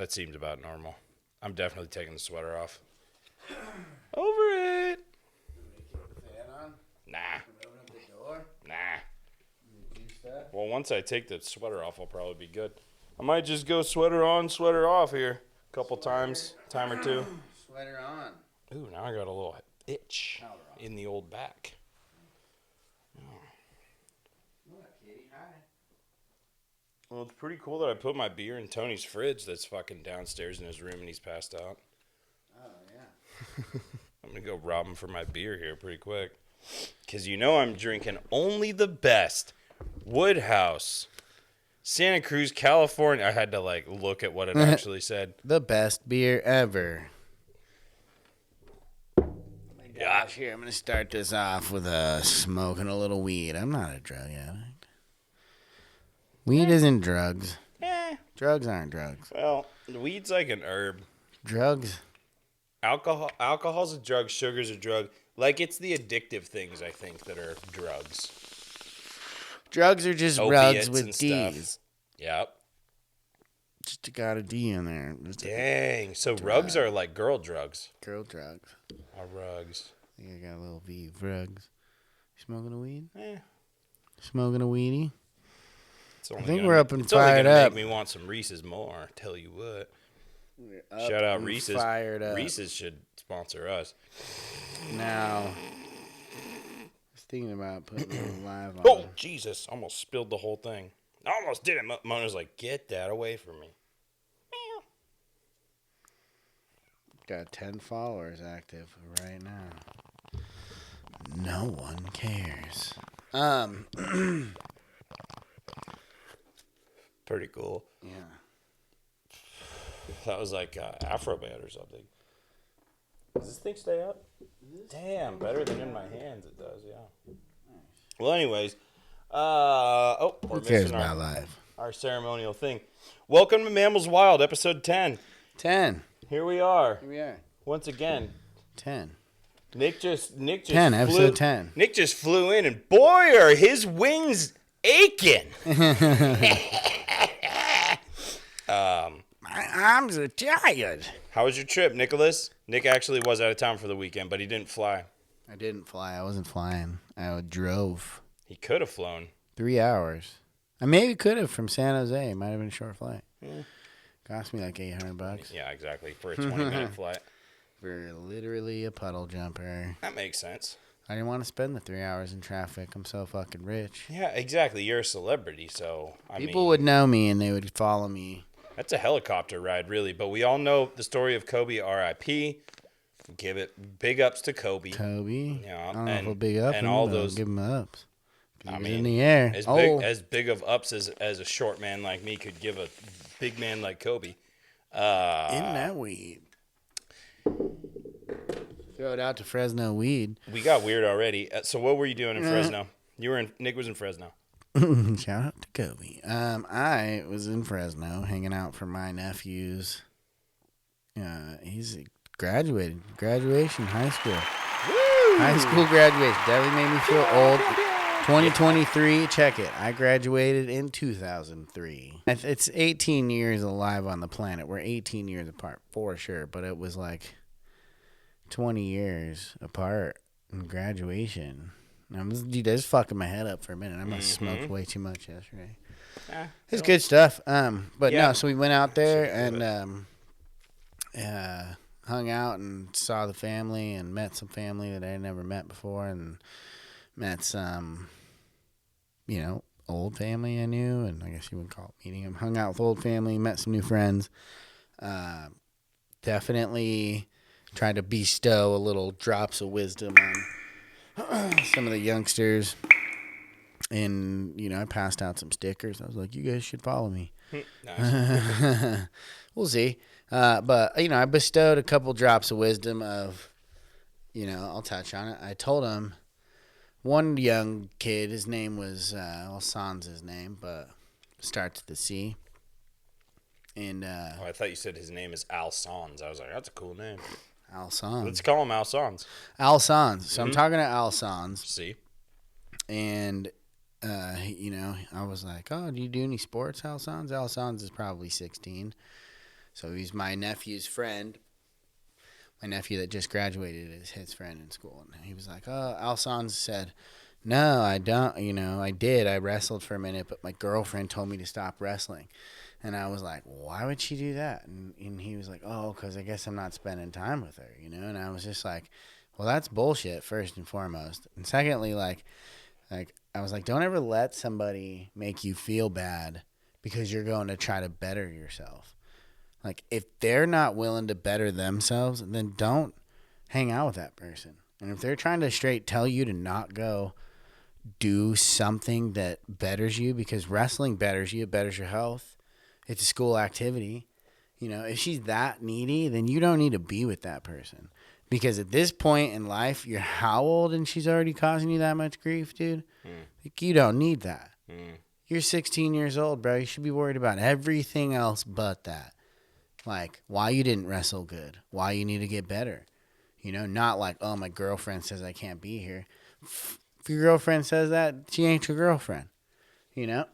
That seems about normal. I'm definitely taking the sweater off. Over it. Keep the fan on? Nah. Open up the door? Nah. Do stuff? Well, once I take the sweater off, I'll probably be good. I might just go sweater on, sweater off here a couple times, time or two. Sweater on. Ooh, now I got a little itch Collar on. in the old back. What up, Katie? Hi. Well, it's pretty cool that I put my beer in Tony's fridge that's fucking downstairs in his room and he's passed out. Oh, yeah. I'm going to go rob him for my beer here pretty quick. Because you know I'm drinking only the best Woodhouse, Santa Cruz, California. I had to, look at what it actually said. The best beer ever. Yeah. Gosh, here, I'm going to start this off with smoking a little weed. I'm not a drug addict. Weed isn't drugs. Drugs aren't drugs. Well, weed's like an herb. Drugs. Alcohol's a drug. Sugar's a drug. Like, it's the addictive things, I think, that are drugs. Drugs are just Opiates rugs with and D's. stuff. Yep. Just got a D in there. Dang. So rugs are like girl drugs. Girl drugs. Are rugs. I think I got a little V. Rugs. You smoking a weed? Eh. Smoking a weedie? I think we're up and fired only gonna up. make me want some Reese's more. Tell you what. Up Shout out and Reese's. Fired up. Reese's should sponsor us. Now, I was thinking about putting it live on. Oh, Jesus. Almost spilled the whole thing. I almost did it. Mona's like, get that away from me. Got 10 followers active right now. No one cares. Pretty cool. Yeah. That was like Afrobat or something. Does this thing stay up? Damn, better than in my hands it does, yeah. Well, anyways. Who cares about life? Our ceremonial thing. Welcome to Mammals Wild, episode 10. 10. Here we are. Here we are. Once again. 10. Nick just 10, episode 10. Nick just flew in, and boy, are his wings aching. My arms are tired. How was your trip, Nicholas? Nick actually was out of town for the weekend, but he didn't fly. I didn't fly. I wasn't flying. I drove. He could have flown. 3 hours. I maybe could have from San Jose. It might have been a short flight. Yeah. Cost me like $800. Yeah, exactly. For a 20-minute flight. For literally a puddle jumper. That makes sense. I didn't want to spend the 3 hours in traffic. I'm so fucking rich. Yeah, exactly. You're a celebrity, so People would know me and they would follow me. That's a helicopter ride, really. But we all know the story of Kobe, R.I.P. Give it big ups to Kobe. Kobe? Yeah, I don't know if I'll big up and him, all but those. I'll give him ups. I He's mean, in the air. As big of ups as a short man like me could give a big man like Kobe. In that weed. Throw it out to Fresno weed. We got weird already. So what were you doing in Fresno? Nick was in Fresno. Shout out to Kobe. I was in Fresno hanging out for my nephew's. He's graduation, high school. Woo! High school graduation. Definitely made me feel old. 2023, check it. I graduated in 2003. It's 18 years alive on the planet. We're 18 years apart, for sure. But it was like 20 years apart in graduation. I was fucking my head up for a minute. I must have smoked way too much yesterday. It's good stuff. But yeah. no, so we went out there and hung out and saw the family and met some family that I had never met before and met some, old family I knew, and I guess you would call it meeting them. Hung out with old family, met some new friends. Definitely tried to bestow a little drops of wisdom on some of the youngsters. And, I passed out some stickers. I was like, you guys should follow me. Nice. We'll see. But, I bestowed a couple drops of wisdom of, I'll touch on it. I told him, one young kid, his name was, Sans his name, but starts with the C. And, I thought you said his name is Al Sans. I was like, that's a cool name. Al Sans. Let's call him Al Sans. Al Sans. So I'm talking to Al Sans. See? And, I was like, oh, do you do any sports, Al Sans? Al Sans is probably 16. So he's my nephew's friend. My nephew that just graduated is his friend in school. And he was like, oh, Alphonse said, no, I don't. I did. I wrestled for a minute, but my girlfriend told me to stop wrestling. And I was like, why would she do that? And he was like, oh, because I guess I'm not spending time with her, And I was just like, well, that's bullshit, first and foremost. And secondly, like I was like, don't ever let somebody make you feel bad because you're going to try to better yourself. Like, if they're not willing to better themselves, then don't hang out with that person. And if they're trying to straight tell you to not go do something that betters you, because wrestling betters you, it betters your health. It's a school activity. If she's that needy, then you don't need to be with that person. Because at this point in life, you're how old and she's already causing you that much grief, dude? Like, you don't need that. You're 16 years old, bro. You should be worried about everything else but that. Like, why you didn't wrestle good. Why you need to get better. Not like, oh, my girlfriend says I can't be here. If your girlfriend says that, she ain't your girlfriend. So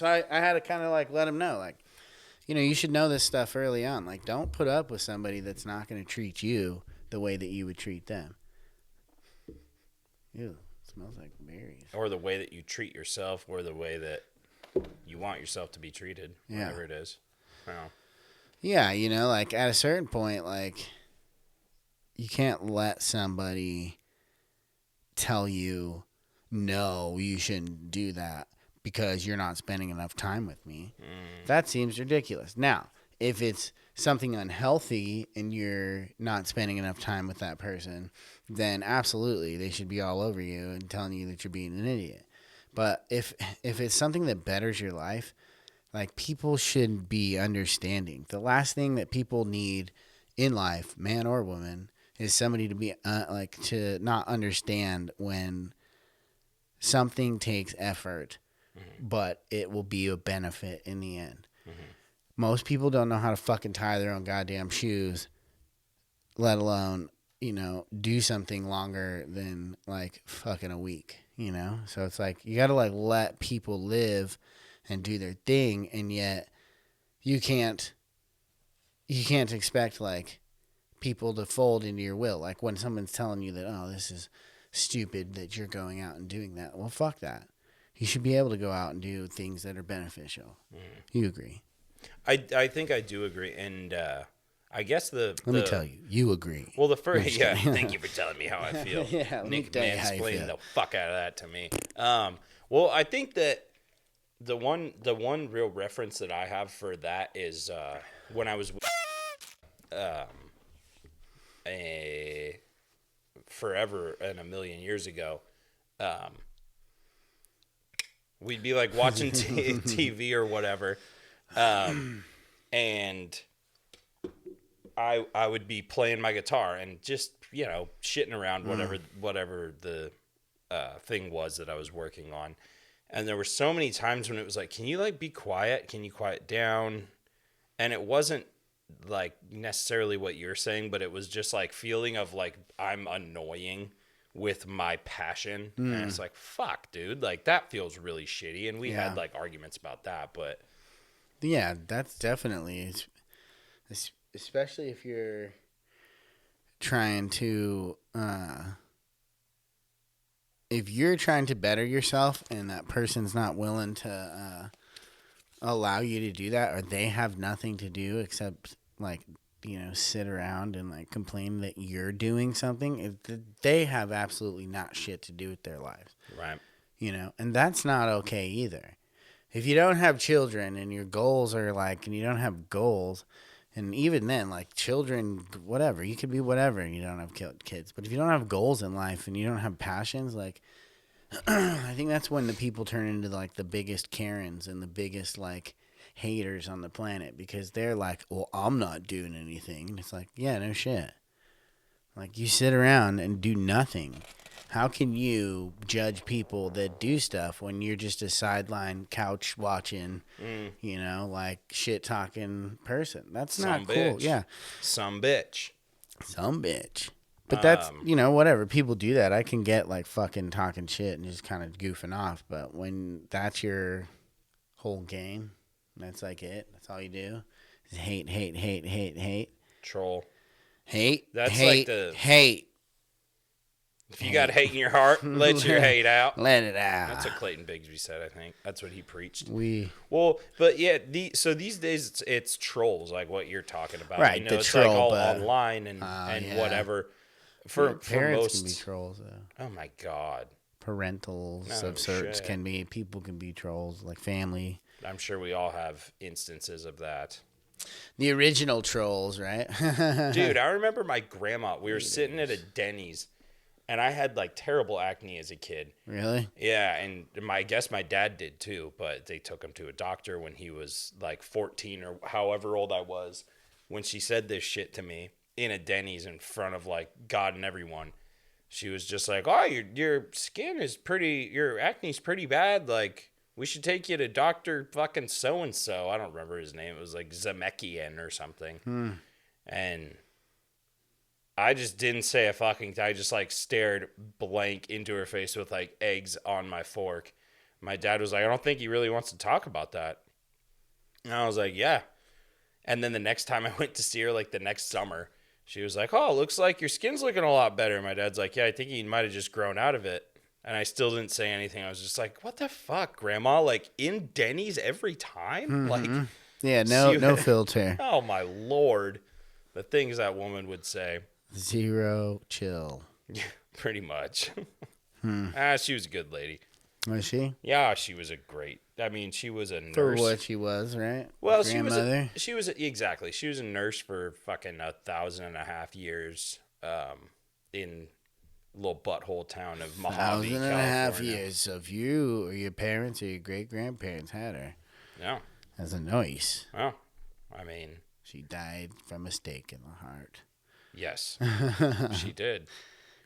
I had to kind of like let him know, like, you should know this stuff early on. Like, don't put up with somebody that's not going to treat you the way that you would treat them. Ew, it smells like berries. Or the way that you treat yourself, or the way that you want yourself to be treated, whatever it is. Wow. Yeah, like at a certain point, like, you can't let somebody tell you, no, you shouldn't do that because you're not spending enough time with me. That seems ridiculous. Now, if it's something unhealthy and you're not spending enough time with that person, then absolutely they should be all over you and telling you that you're being an idiot. But if it's something that betters your life, like, people should be understanding. The last thing that people need in life, man or woman, is somebody to be to not understand when something takes effort, but it will be a benefit in the end. Most people don't know how to fucking tie their own goddamn shoes, let alone, do something longer than like fucking a week, So it's like, you got to like let people live and do their thing, and yet you can't expect like people to fold into your will. Like, when someone's telling you that, oh, this is stupid that you're going out and doing that. Well, fuck that. You should be able to go out and do things that are beneficial. You agree? I think I do agree, and I guess let me tell you, you agree. Well, the first, thank you for telling me how I feel. Nick mansplained the fuck out of that to me. Well, I think that the one real reference that I have for that is when I was forever and a million years ago. We'd be like watching TV or whatever, and I would be playing my guitar and just shitting around whatever the thing was that I was working on. And there were so many times when it was like, can you like be quiet? Can you quiet down? And it wasn't like necessarily what you're saying, but it was just like feeling of like, I'm annoying with my passion. And it's like, fuck, dude, like that feels really shitty. And we had like arguments about that, but yeah, that's definitely, especially if you're trying to, if you're trying to better yourself and that person's not willing to allow you to do that, or they have nothing to do except like, sit around and like complain that you're doing something, they have absolutely not shit to do with their lives. Right. And that's not okay either. If you don't have children and your goals are like, and you don't have goals, and even then, like, children, whatever, you could be whatever and you don't have kids. But if you don't have goals in life and you don't have passions, like, I think that's when the people turn into, like, the biggest Karens and the biggest, like, haters on the planet, because they're like, well, I'm not doing anything. And it's like, yeah, no shit. Like, you sit around and do nothing. How can you judge people that do stuff when you're just a sideline couch watching, like shit talking person? That's not cool. Yeah. Some bitch. But that's, whatever. People do that. I can get like fucking talking shit and just kind of goofing off. But when that's your whole game, that's like it. That's all you do. Hate, hate, hate, hate, hate. Troll. Hate, That's hate, like the... hate. If you got hate in your heart, let your hate out. Let it out. That's what Clayton Bigsby said, I think. That's what he preached. Well, but yeah, so these days it's trolls, like what you're talking about. Right, You know, the it's troll, like all but, online and yeah. whatever. For parents most, can be trolls, though. Oh my God. Parentals of sorts can be. People can be trolls, like family. I'm sure we all have instances of that. The original trolls, right? Dude, I remember my grandma. We were sitting at a Denny's, and I had like terrible acne as a kid. Really? Yeah, and I guess my dad did too, but they took him to a doctor when he was like 14 or however old I was. When she said this shit to me in a Denny's in front of like God and everyone, she was just like, "Oh, your skin is pretty, your acne's pretty bad. Like, we should take you to Dr. fucking so-and-so." I don't remember his name. It was like Zemeckien or something. And I just didn't say a fucking thing. I just like stared blank into her face with like eggs on my fork. My dad was like, "I don't think he really wants to talk about that." And I was like, "Yeah." And then the next time I went to see her, like the next summer, she was like, "Oh, looks like your skin's looking a lot better." My dad's like, "Yeah, I think he might have just grown out of it." And I still didn't say anything. I was just like, "What the fuck, Grandma? Like in Denny's every time?" Like, yeah, no filter. Oh my Lord, the things that woman would say. Zero chill. Pretty much. She was a good lady. Was she? Yeah, she was she was a nurse. For what she was, right? Well, grandmother. Exactly. She was a nurse for fucking 1,500 years in little butthole town of Mojave, California. 1,500 years. So if you or your parents or your great-grandparents had her. Yeah. As a noise. Well, I mean. She died from a stake in the heart. Yes, she did.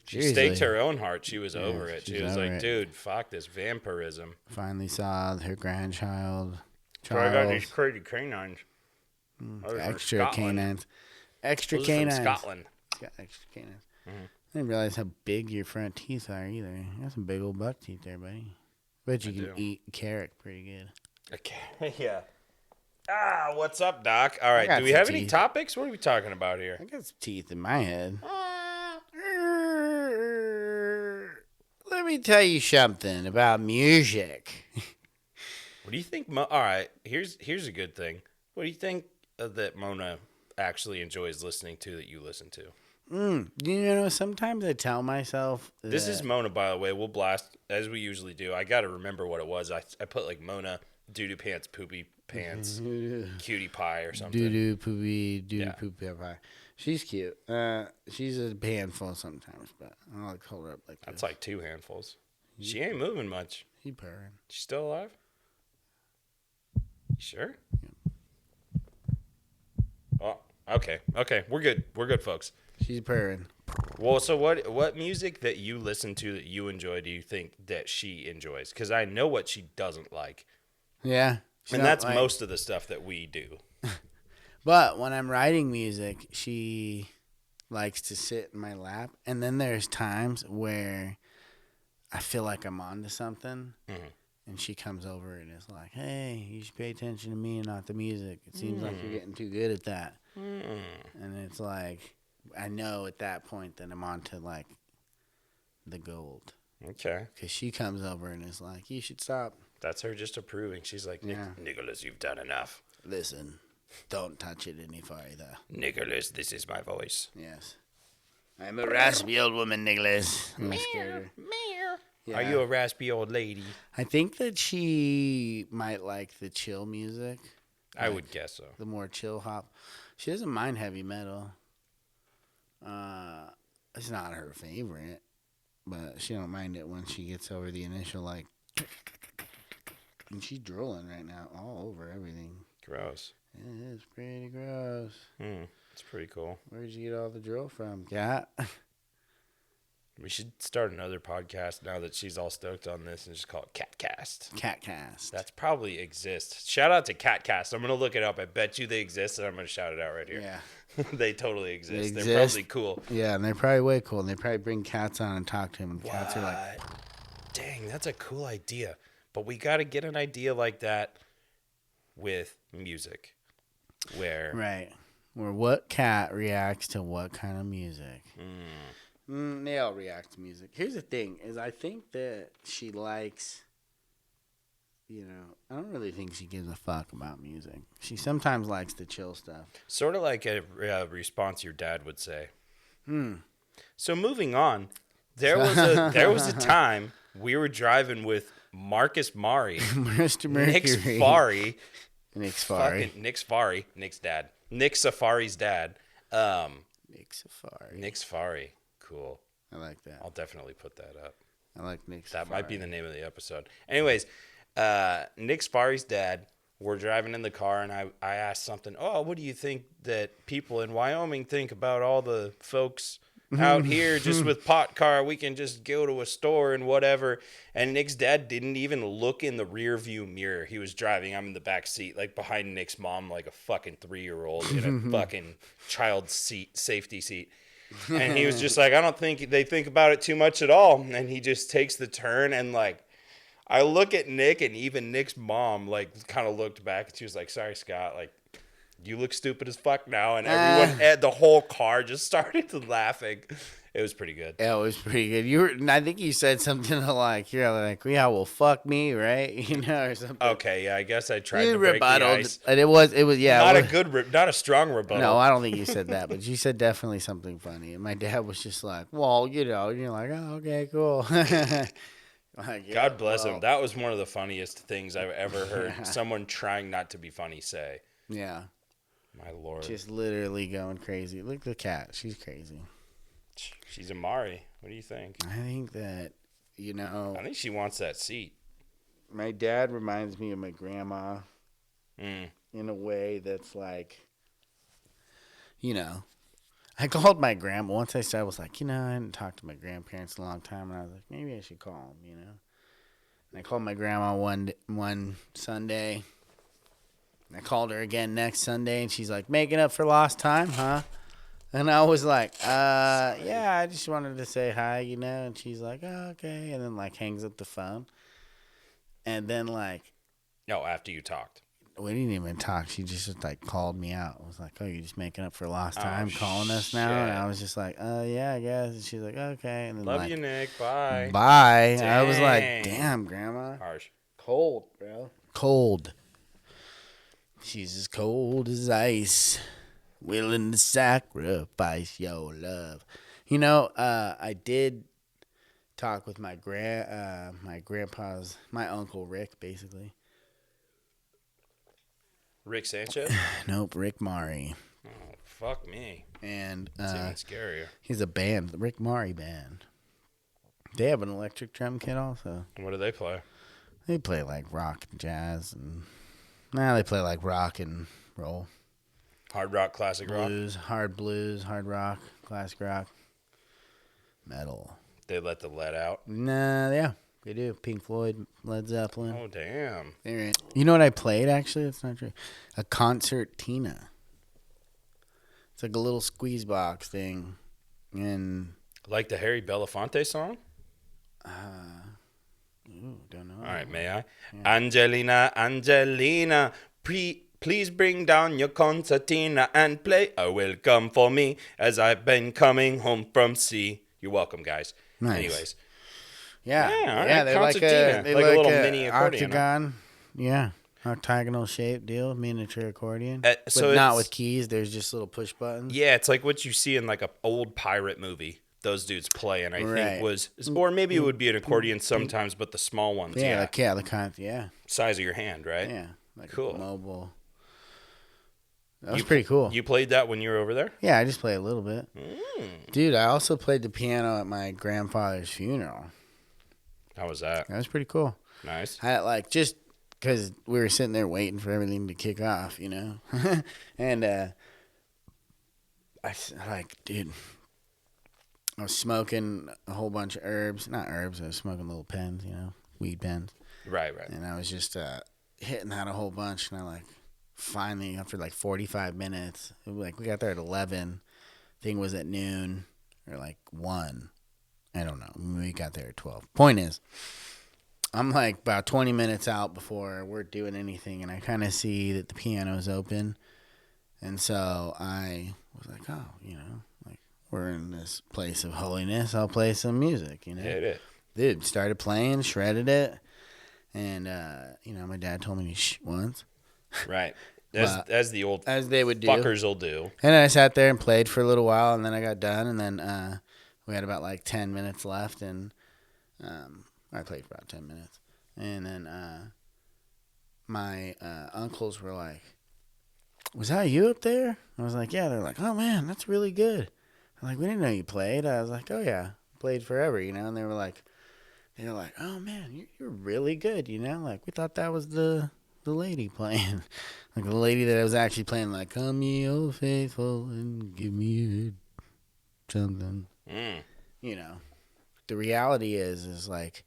She staked her own heart. She was over it. She was like, "Dude, fuck this vampirism." Finally saw her grandchild. I got these crazy canines. Extra canines. Extra canines. From Scotland. Got extra canines. I didn't realize how big your front teeth are either. You got some big old buck teeth there, buddy. Bet you can eat carrot pretty good. Okay, yeah. What's up, Doc? All right, do we have any topics? What are we talking about here? I got some teeth in my head. Let me tell you something about music. What do you think? All right, here's a good thing. What do you think that Mona actually enjoys listening to that you listen to? You know, sometimes I tell myself that... This is Mona, by the way. We'll blast, as we usually do. I got to remember what it was. I put like Mona, doo-doo pants, poopy pants, cutie pie or something. Doo-doo poopy, poopy pie. She's cute. She's a handful sometimes, but I like hold her up like That's like 2 handfuls. She ain't moving much. She purring. She's still alive? You sure? Yeah. Oh, okay. Okay, we're good. We're good, folks. She's purring. Well, so what music that you listen to that you enjoy do you think that she enjoys? Because I know what she doesn't like. Yeah. And that's most of the stuff that we do. But when I'm writing music, she likes to sit in my lap. And then there's times where I feel like I'm onto something. And she comes over and is like, "Hey, you should pay attention to me and not the music. It seems like you're getting too good at that." And it's like, I know at that point that I'm onto like the gold. Okay. Because she comes over and is like, "You should stop." That's her just approving. She's like, "Nicholas, you've done enough. Listen, don't touch it any farther. Nicholas, this is my voice." Yes. I'm a raspy old woman, Nicholas. I'm scared. Yeah. Are you a raspy old lady? I think that she might like the chill music. I would guess so. The more chill hop. She doesn't mind heavy metal. It's not her favorite, but she don't mind it when she gets over the initial like. And she's drooling right now all over everything. Gross. It is pretty gross. It's pretty cool. Where'd you get all the drool from, cat? We should start another podcast now that she's all stoked on this and just call it Catcast. Catcast. That's probably exists. Shout out to Catcast. I'm going to look it up. I bet you they exist, and I'm going to shout it out right here. Yeah. They totally exist. They're probably cool. Yeah, and they're probably way cool. And they probably bring cats on and talk to him. And cats are like... Dang, that's a cool idea. But we got to get an idea like that with music. Where Right. Where what cat reacts to what kind of music? They all react to music. Here's the thing: is I think that she likes. I don't really think she gives a fuck about music. She sometimes likes the chill stuff. sort of like a response your dad would say. So moving on, there was a time we were driving with Marcus Mari, Mr. Mercury. Nick Safari, Nick Safari. fucking Nick Safari, Nick's dad, Nick Safari's dad. Nick Safari. Nick Safari, cool. I like that. I'll definitely put that up. I like Nick That Safari. might be the name of the episode. Anyways, Nick Safari's dad. We're driving in the car, and I asked something. Oh, what do you think that people in Wyoming think about all the folks out here just with pot car? We can just go to a store and whatever. And Nick's dad didn't even look in the rear view mirror. He was driving. I'm in the back seat, like behind Nick's mom, like a fucking 3-year-old in a fucking child seat, safety seat. And he was just like, I don't think they think about it too much at all. And he just takes the turn, and like, I look at Nick, and even Nick's mom, like, kind of looked back, and she was like, sorry, Scott, like, you look stupid as fuck now. And everyone, the whole car just started laughing. It was pretty good. Yeah, it was pretty good. I think you said something like, "You're like, yeah, well, fuck me, right?" Or something. Okay, yeah, I guess I tried You to break the rebutted, ice. and it was, yeah. Not a strong rebuttal. No, I don't think you said that, but you said definitely something funny. And my dad was just like, well, and you're like, oh, okay, cool. Like, God bless him. That was one of the funniest things I've ever heard someone trying not to be funny say. Yeah. My Lord. Just literally going crazy. Look at the cat. She's crazy. She's a Mari. What do you think? I think that, I think she wants that seat. My dad reminds me of my grandma in a way that's like, I called my grandma. Once I was like, I hadn't talked to my grandparents in a long time. And I was like, maybe I should call them, And I called my grandma one Sunday. And I called her again next Sunday. And she's like, making up for lost time, huh? And I was like, yeah, I just wanted to say hi, And she's like, oh, okay. And then, hangs up the phone. And then, No, after you talked. we didn't even talk. She just called me out. I was like, oh, you're just making up for lost time, calling us now? Shit. And I was just like, yeah, I guess. And she's like, okay. And then Love you, Nick. Bye. Bye. Dang. I was like, damn, Grandma. Harsh. Cold, bro. Cold. She's as cold as ice, willing to sacrifice your love. I did talk with my grandpa's, my uncle Rick, basically. Rick Sanchez? Nope, Rick Mari. Oh, fuck me. And It's even scarier. he's a band, the Rick Mari Band. They have an electric drum kit also. What do they play? They play rock and jazz, and they play rock and roll. Hard rock, classic rock? Blues, hard rock, classic rock, metal. They let the lead out? Nah, yeah, they do. Pink Floyd, Led Zeppelin. Oh, damn. You know what I played, actually? That's not true. A concertina. It's like a little squeeze box thing. And Like the Harry Belafonte song? don't know. All right, may I? Yeah. Angelina, please bring down your concertina and play a welcome for me as I've been coming home from sea. You're welcome, guys. Nice. Anyways. Yeah, all right, they're like concertina. a Like a little mini accordion. octagon. Yeah, octagonal shape deal, miniature accordion. So but not it's- with keys. There's just little push buttons. Yeah, it's like what you see in like an old pirate movie. Those dudes play, and I Right. think was, or maybe it would be an accordion sometimes, but the small ones, Yeah, yeah. size of your hand, right? Yeah, like Cool. mobile. That was pretty cool. You played that when you were over there? Yeah, I just played a little bit. Dude, I also played the piano at my grandfather's funeral. How was that? That was pretty cool. Nice. I just because we were sitting there waiting for everything to kick off, and dude, I was smoking a whole bunch of herbs. Not herbs. I was smoking little pens, weed pens. Right. And I was just hitting that a whole bunch. And I finally, after 45 minutes, we got there at 11. Thing was at noon or 1. I don't know. We got there at 12. Point is, I'm about 20 minutes out before we're doing anything. And I kind of see that the piano's open. And so I was like, oh, like we're in this place of holiness. I'll play some music, Hit it. Dude, started playing, shredded it. And, my dad told me shh once. Right. As the old as they would do. fuckers will do. And then I sat there and played for a little while, and then I got done, and then we had about like 10 minutes left, and I played for about 10 minutes. And then my uncles were like, was that you up there? I was like, yeah. They're like, oh, man, that's really good. I'm like, we didn't know you played. I was like, oh, yeah, played forever, And they were like, oh, man, you're really good, Like, we thought that was the lady playing. Like, the lady that was actually playing, like, come ye, O faithful, and give me something. The reality is like,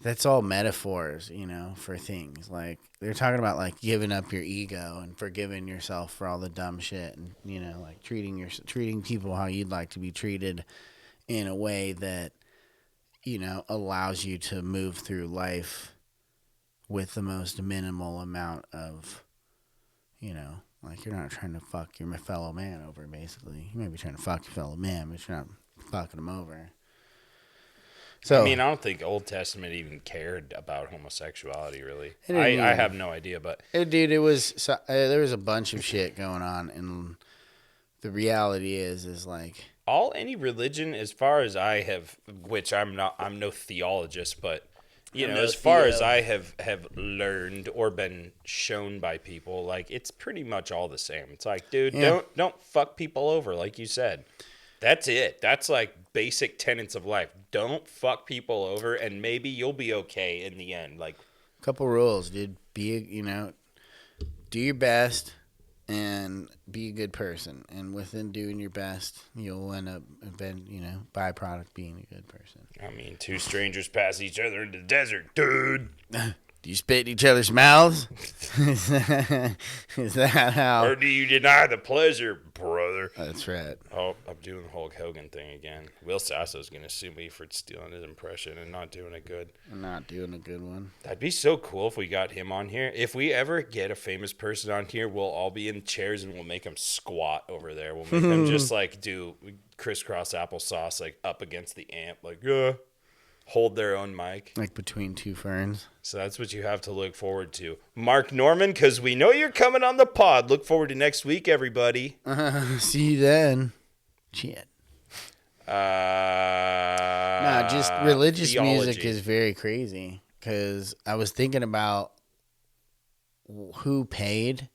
that's all metaphors, for things. Like, they're talking about, like, giving up your ego and forgiving yourself for all the dumb shit and, like, treating people how you'd like to be treated in a way that, allows you to move through life with the most minimal amount of, like, you're not trying to fuck your fellow man over, basically. You may be trying to fuck your fellow man, but you're not fucking him over. So, I don't think Old Testament even cared about homosexuality, really. I have no idea, but... Dude, there was a bunch of shit going on, and the reality is like... Any religion, as far as I have, which I'm no theologist, but, as far as I have learned or been shown by people, like, it's pretty much all the same. It's like, dude, don't fuck people over, like you said. That's it. That's like basic tenets of life. Don't fuck people over, and maybe you'll be okay in the end. Like, couple rules, dude. Do your best and be a good person. And within doing your best, you'll end up, byproduct being a good person. Two strangers pass each other in the desert, dude. Do you spit in each other's mouths? Is that how? Or do you deny the pleasure, brother? That's right. Oh, I'm doing the Hulk Hogan thing again. Will Sasso's going to sue me for stealing his impression and not doing it good. Not doing a good one. That'd be so cool if we got him on here. If we ever get a famous person on here, we'll all be in chairs and we'll make them squat over there. We'll make them just like do crisscross applesauce like up against the amp, like, hold their own mic. Like between two ferns. So that's what you have to look forward to. Mark Norman, because we know you're coming on the pod. Look forward to next week, everybody. See you then. Shit. Just religious music is very crazy. Because I was thinking about who paid.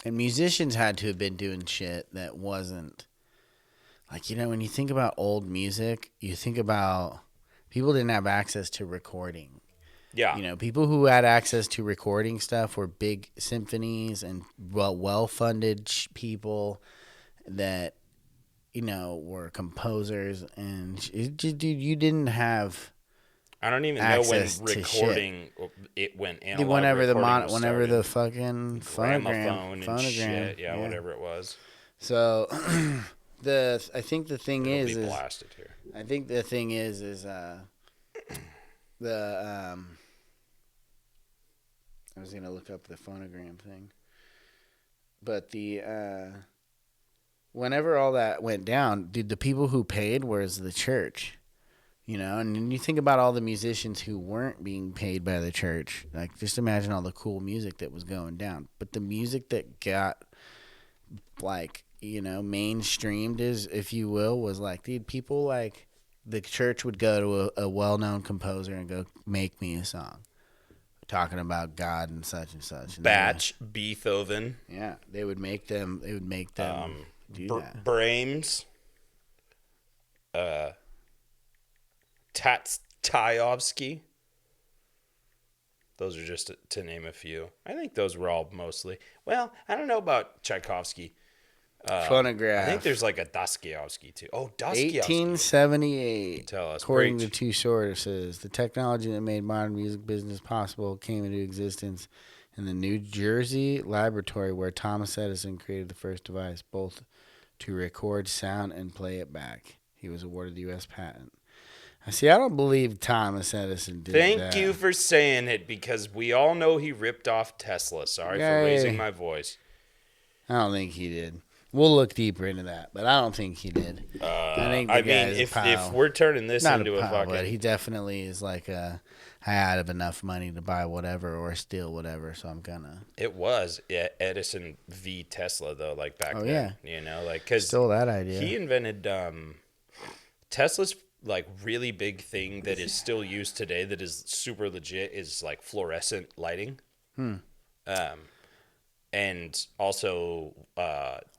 And musicians had to have been doing shit that wasn't. Like, when you think about old music, you think about people didn't have access to recording. Yeah. People who had access to recording stuff were big symphonies and well-funded people that, were composers. And, dude, you didn't have I don't even know when recording it went analog. Whenever the fucking gramophone and shit. Yeah, whatever it was. So... I think the thing is blasted here. I think the thing is I was gonna look up the phonogram thing, but whenever all that went down, dude, the people who paid was the church, and then you think about all the musicians who weren't being paid by the church. Like, just imagine all the cool music that was going down, but the music that got like, mainstreamed, if you will, was like, dude, people like the church would go to a well-known composer and go, make me a song talking about God and such and such. And Beethoven. Yeah, they would make them do that. Brahms. Tchaikovsky. Those are just to name a few. I think those were all mostly. Well, I don't know about Tchaikovsky. Phonograph. I think there's like a Dostoevsky too. Oh, Dostoevsky. 1878. Tell us. According to two sources, the technology that made modern music business possible came into existence in the New Jersey laboratory where Thomas Edison created the first device, both to record sound and play it back. He was awarded the U.S. patent. See, I don't believe Thomas Edison did that. Thank you for saying it, because we all know he ripped off Tesla. Sorry for raising my voice. I don't think he did. We'll look deeper into that, but I don't think he did. I think the guy's a pile. If we're turning this Not into a a pile, fucking, but he definitely is like I had enough money to buy whatever or steal whatever, so I'm gonna. it was Edison v Tesla though, like back Oh, then, yeah. you know, like because Stole that idea. he invented Tesla's like really big thing that is still used today that is super legit is like fluorescent lighting. And also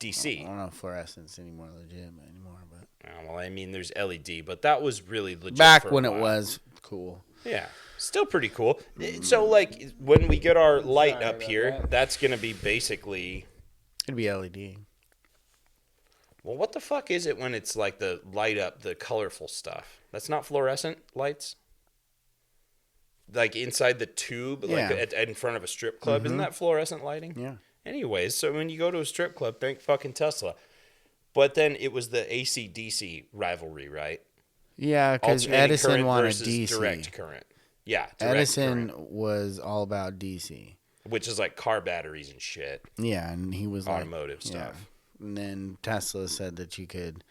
DC. I don't know if fluorescence anymore legitimate anymore, but Well, I mean, there's LED, but that was really legit. back for a when it while. was cool. Yeah, still pretty cool. So, like, when we get our light up here, that's going to be basically. It'd be LED. Well, what the fuck is it when it's like the light up, the colorful stuff? That's not fluorescent lights? Like inside the tube, Yeah. like in front of a strip club? Isn't that fluorescent lighting? Yeah. Anyways, so when you go to a strip club, thank fucking Tesla. But then it was the AC/DC rivalry, right? Yeah, because Alternating Edison current wanted versus DC. direct current. Yeah, direct Edison current, was all about DC. which is like car batteries and shit, Yeah, and he was automotive like, yeah. stuff. And then Tesla said that you could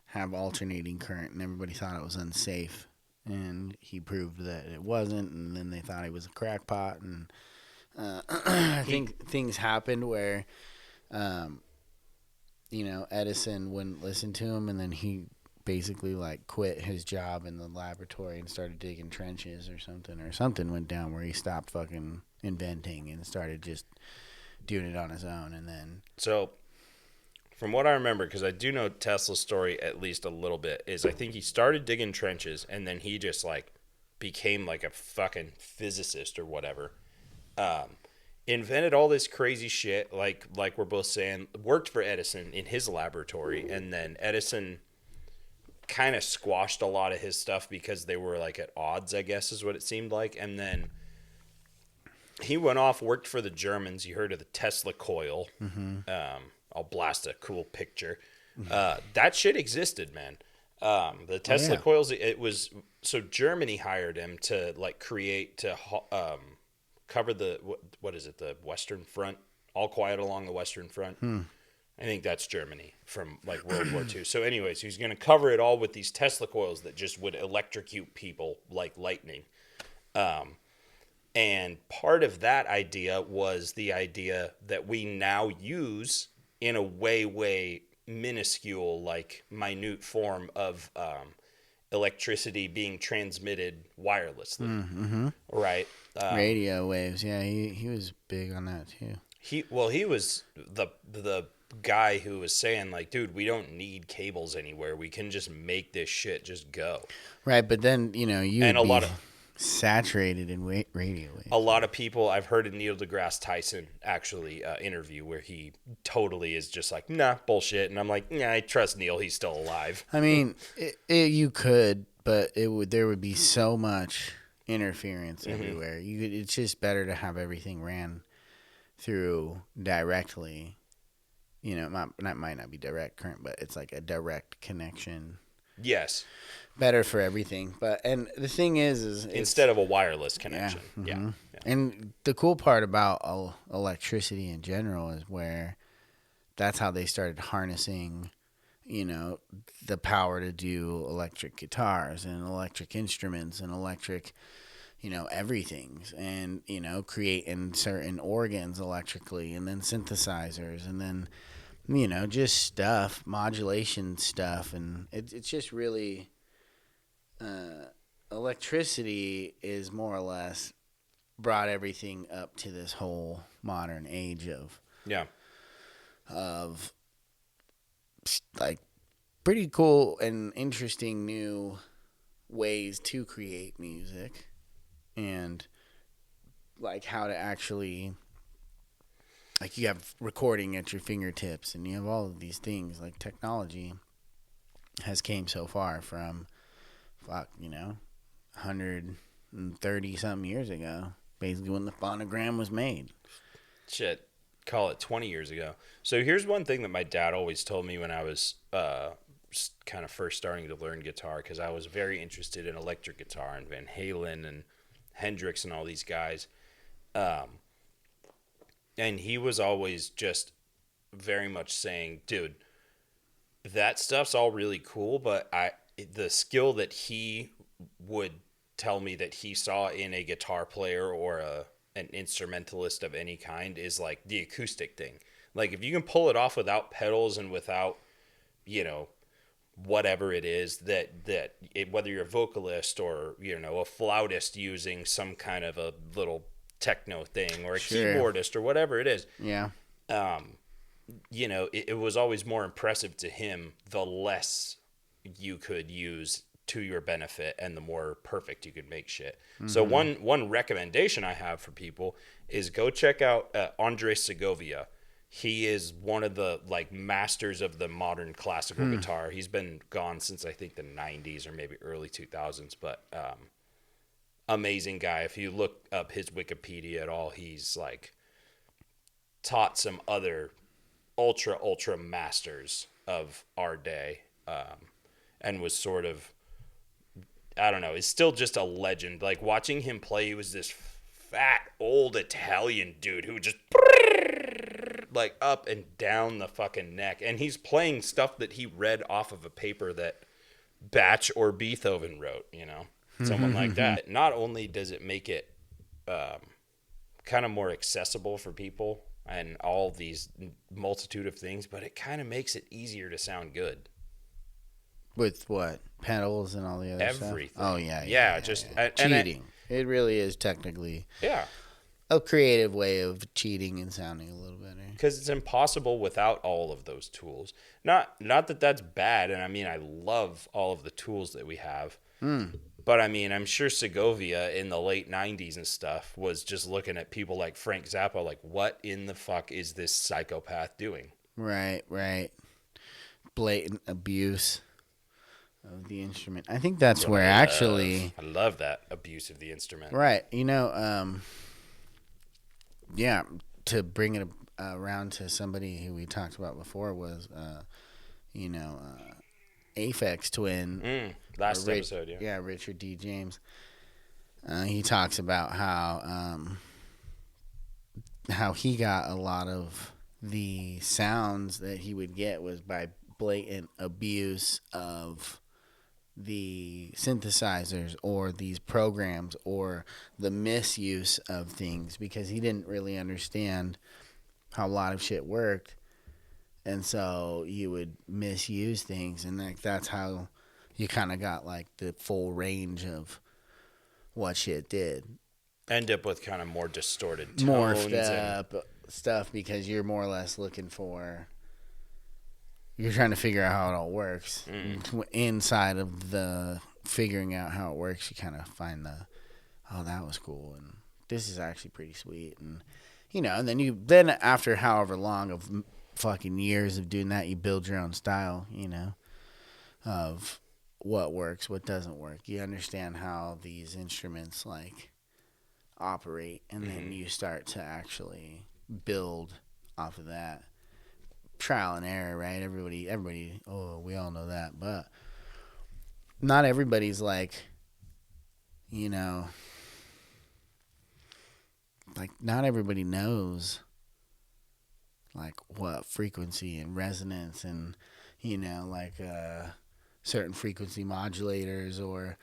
have alternating current, and everybody thought it was unsafe. And he proved that it wasn't, and then they thought he was a crackpot. And I think things happened where, Edison wouldn't listen to him, and then he basically like quit his job in the laboratory and started digging trenches or something went down where he stopped fucking inventing and started just doing it on his own. And then So, from what I remember, because I do know Tesla's story at least a little bit, is I think he started digging trenches and then he just like became like a fucking physicist or whatever. Invented all this crazy shit, like we're both saying, worked for Edison in his laboratory, and then Edison kind of squashed a lot of his stuff because they were like at odds, I guess is what it seemed like. And then he went off, worked for the Germans. You heard of the Tesla coil. I'll blast a cool picture. That shit existed, man. The Tesla coils, it was, so Germany hired him to like create, to cover the, what is it, the Western Front, All Quiet Along the Western Front. I think that's Germany from like World War II. So anyways, he was going to cover it all with these Tesla coils that just would electrocute people like lightning. And part of that idea was the idea that we now use in a way minuscule, like minute form of electricity being transmitted wirelessly. Right? radio waves. Yeah, he was big on that too. He was the guy who was saying like, dude, we don't need cables anywhere. We can just make this shit just go. Right, but then you And a lot of saturated in radio waves. a lot of people, I've heard a Neil deGrasse Tyson actually interview where he totally is just like, nah, bullshit. And I'm like, nah, I trust Neil. He's still alive. I mean, you could, but there would be so much interference everywhere. It's just better to have everything ran through directly. You know, that might not be direct current, but it's like a direct connection. Yes. Better for everything. And the thing is Instead of a wireless connection. Yeah. And the cool part about electricity in general is where that's how they started harnessing, the power to do electric guitars and electric instruments and electric, everything's, and, creating certain organs electrically, and then synthesizers, and then, just stuff, modulation stuff. And it's just really, electricity is more or less brought everything up to this whole modern age of like pretty cool and interesting new ways to create music, and like how to actually, like, you have recording at your fingertips, and you have all of these things. Like, technology has came so far from 130 something years ago, basically when the phonogram was made. Shit, call it 20 years ago. So here's one thing that my dad always told me when I was kind of first starting to learn guitar, because I was very interested in electric guitar and Van Halen and Hendrix and all these guys. And he was always just very much saying, dude, that stuff's all really cool, but the skill that he would tell me that he saw in a guitar player or an instrumentalist of any kind is like the acoustic thing. Like if you can pull it off without pedals and without, you know, whatever it is whether you're a vocalist or, you know, a flautist using some kind of a little techno thing or a keyboardist or whatever it is. Yeah. You know, it was always more impressive to him the less you could use to your benefit and the more perfect you could make shit. Mm-hmm. So one recommendation I have for people is go check out Andre Segovia. He is one of the like masters of the modern classical guitar. He's been gone since I think the 90s or maybe early 2000s, but amazing guy. If you look up his Wikipedia at all, he's like taught some other ultra masters of our day, and was sort of, I don't know, is still just a legend. Like watching him play, he was this fat old Italian dude who just like up and down the fucking neck, and he's playing stuff that he read off of a paper that Bach or Beethoven wrote, you know, someone like that. Not only does it make it kind of more accessible for people and all these multitude of things, but it kind of makes it easier to sound good. With what? Pedals and all the other Everything. Stuff? Oh, yeah. Yeah. Cheating. It really is technically a creative way of cheating and sounding a little better. Because it's impossible without all of those tools. Not that that's bad, and I mean, I love all of the tools that we have. But I mean, I'm sure Segovia in the late 90s and stuff was just looking at people like Frank Zappa like, what in the fuck is this psychopath doing? Right. Blatant abuse of the instrument. I think that's where actually... I love that abuse of the instrument. Right. You know, to bring it around to somebody who we talked about before was, Aphex Twin. Last episode, yeah. Yeah, Richard D. James. He talks about how he got a lot of the sounds that he would get was by blatant abuse of the synthesizers or these programs or the misuse of things, because he didn't really understand how a lot of shit worked, and so you would misuse things, and like that's how you kind of got like the full range of what shit did. End up with kind of more distorted tones, morphed up stuff, because you're more or less looking for, you're trying to figure out how it all works. Inside of the figuring out how it works, you kind of find that was cool, and this is actually pretty sweet, and you know, and then after however long of fucking years of doing that, you build your own style, you know, of what works, what doesn't work. You understand how these instruments like operate, and then you start to actually build off of that. Trial and error, right? Everybody, we all know that, but not everybody's like, you know, like not everybody knows like what frequency and resonance and, you know, like certain frequency modulators or,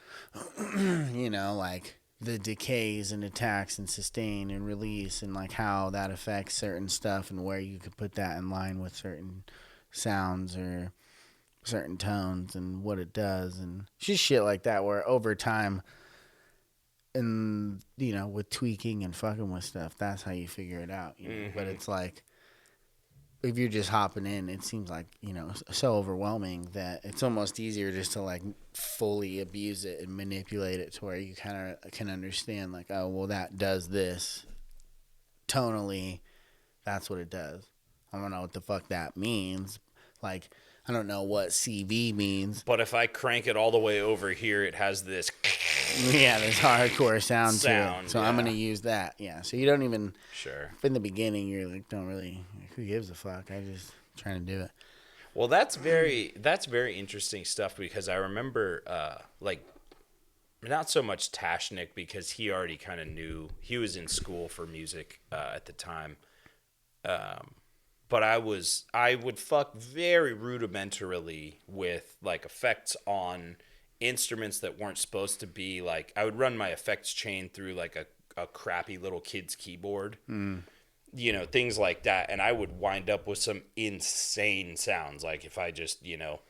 you know, like the decays and attacks and sustain and release and like how that affects certain stuff and where you could put that in line with certain sounds or certain tones and what it does and just shit like that, where over time and, you know, with tweaking and fucking with stuff, that's how you figure it out, you know. But it's like, if you're just hopping in, it seems like, you know, so overwhelming that it's almost easier just to like fully abuse it and manipulate it to where you kind of can understand like, oh, well, that does this tonally. That's what it does. I don't know what the fuck that means. Like, I don't know what CV means. But if I crank it all the way over here, it has this... Yeah, there's hardcore sound to it. So I'm going to use that. Yeah, so you don't even... Sure. In the beginning, you're like, don't really... Who gives a fuck? I just trying to do it. Well, that's very interesting stuff, because I remember, like, not so much Tashnik, because he already kind of knew... He was in school for music at the time. but I would fuck very rudimentarily with like effects on instruments that weren't supposed to be like. I would run my effects chain through like a crappy little kid's keyboard, you know, things like that, and I would wind up with some insane sounds. Like if I just, you know,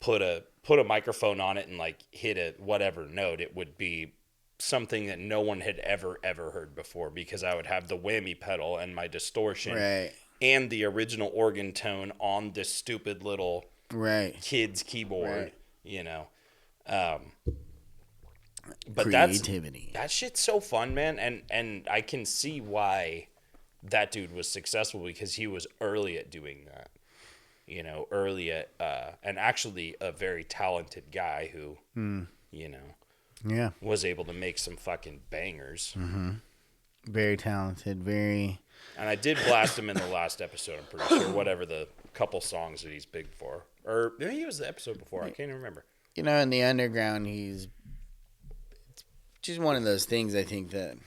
put a microphone on it and like hit a whatever note, it would be something that no one had ever heard before, because I would have the whammy pedal and my distortion Right. and the original organ tone on this stupid little Right. kid's keyboard, Right. you know. Um, but Creativity. that shit's so fun, man, and I can see why that dude was successful, because he was early at doing that. You know, early at and actually a very talented guy who, you know, Yeah. was able to make some fucking bangers. Very talented. Very. And I did blast him in the last episode, I'm pretty sure, whatever the couple songs that he's big for. Or maybe it was the episode before, I can't even remember. You know, in the underground, he's just one of those things, I think, that,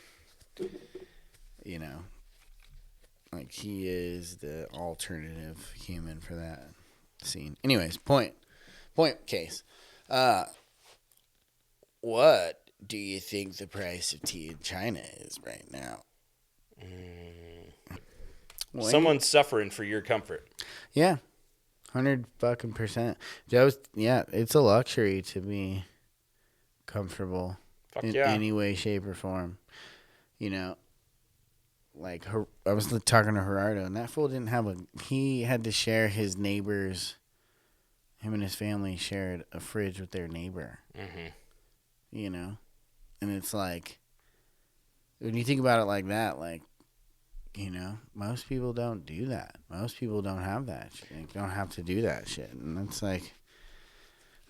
you know, like he is the alternative human for that scene. Anyways, point case. What do you think the price of tea in China is right now? Well, Someone's suffering for your comfort. Yeah. 100% Yeah, it's a luxury to be comfortable Fuck in yeah. any way, shape, or form. You know, like I was talking to Gerardo, and that fool didn't have he had to share his neighbor's. Him and his family shared a fridge with their neighbor. Mm-hmm. You know, and it's like, when you think about it like that, like, you know, most people don't do that. Most people don't have that shit. They don't have to do that shit. And it's like,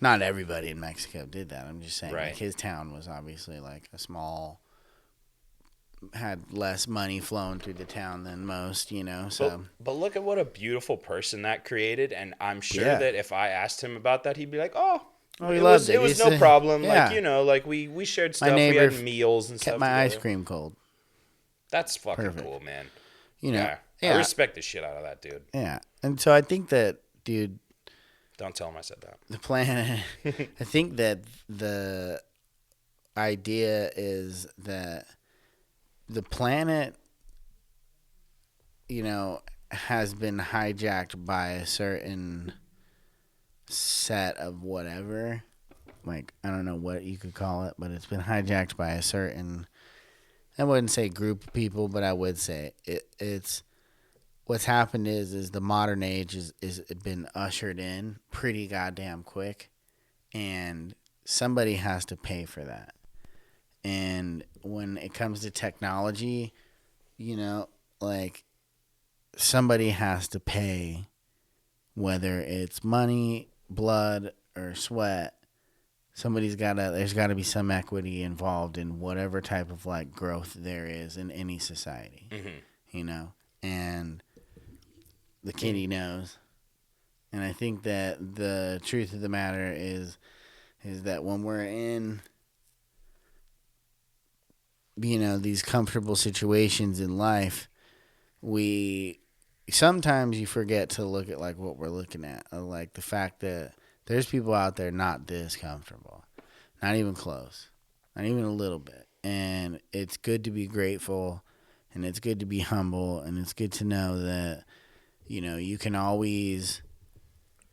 not everybody in Mexico did that. I'm just saying, Right. like, his town was obviously like a small, had less money flowing through the town than most, you know, so. But look at what a beautiful person that created, and I'm sure Yeah. that if I asked him about that, he'd be like, "Oh, he it loved was it. it was He no said- problem. yeah. Like, you know, like we shared stuff. My We neighbor had meals and kept stuff. my ice together. cream cold, That's fucking Perfect. cool, man. you know. Yeah. I Yeah. respect the shit out of that dude. Yeah. And so I think that, dude, Don't tell him I said that. the planet, I think that the idea is that the planet, you know, has been hijacked by a certain set of whatever. Like, I don't know what you could call it, but it's been hijacked by a certain, I wouldn't say group of people, but I would say it's what's happened is the modern age is been ushered in pretty goddamn quick, and somebody has to pay for that. And when it comes to technology, you know, like, somebody has to pay, whether it's money, blood, or sweat. There's got to be some equity involved in whatever type of, like, growth there is in any society, you know, and the kitty knows. And I think that the truth of the matter is that when we're in, you know, these comfortable situations in life, sometimes you forget to look at, like, what we're looking at, like the fact that there's people out there not this comfortable, not even close, not even a little bit. And it's good to be grateful, and it's good to be humble, and it's good to know that, you know, you can always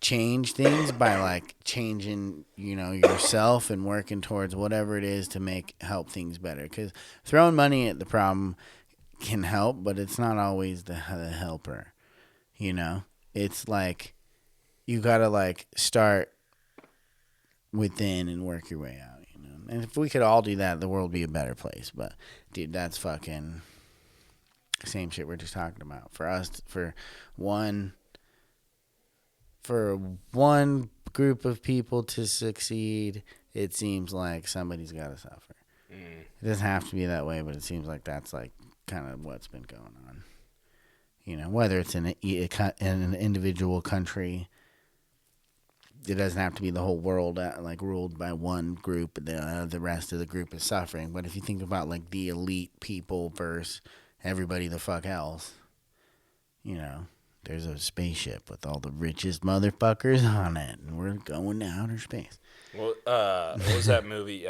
change things by, like, changing, you know, yourself and working towards whatever it is to help things better. Because throwing money at the problem can help, but it's not always the helper, you know? It's like, you gotta, like, start within and work your way out, you know? And if we could all do that, the world would be a better place. But, dude, that's fucking same shit we're just talking about. For us, for one group of people to succeed, it seems like somebody's got to suffer. It doesn't have to be that way, but it seems like that's, like, kind of what's been going on. You know, whether it's in an individual country, it doesn't have to be the whole world, like, ruled by one group, the rest of the group is suffering. But if you think about, like, the elite people versus everybody the fuck else, you know, there's a spaceship with all the richest motherfuckers on it, and we're going to outer space. Well, what was that movie?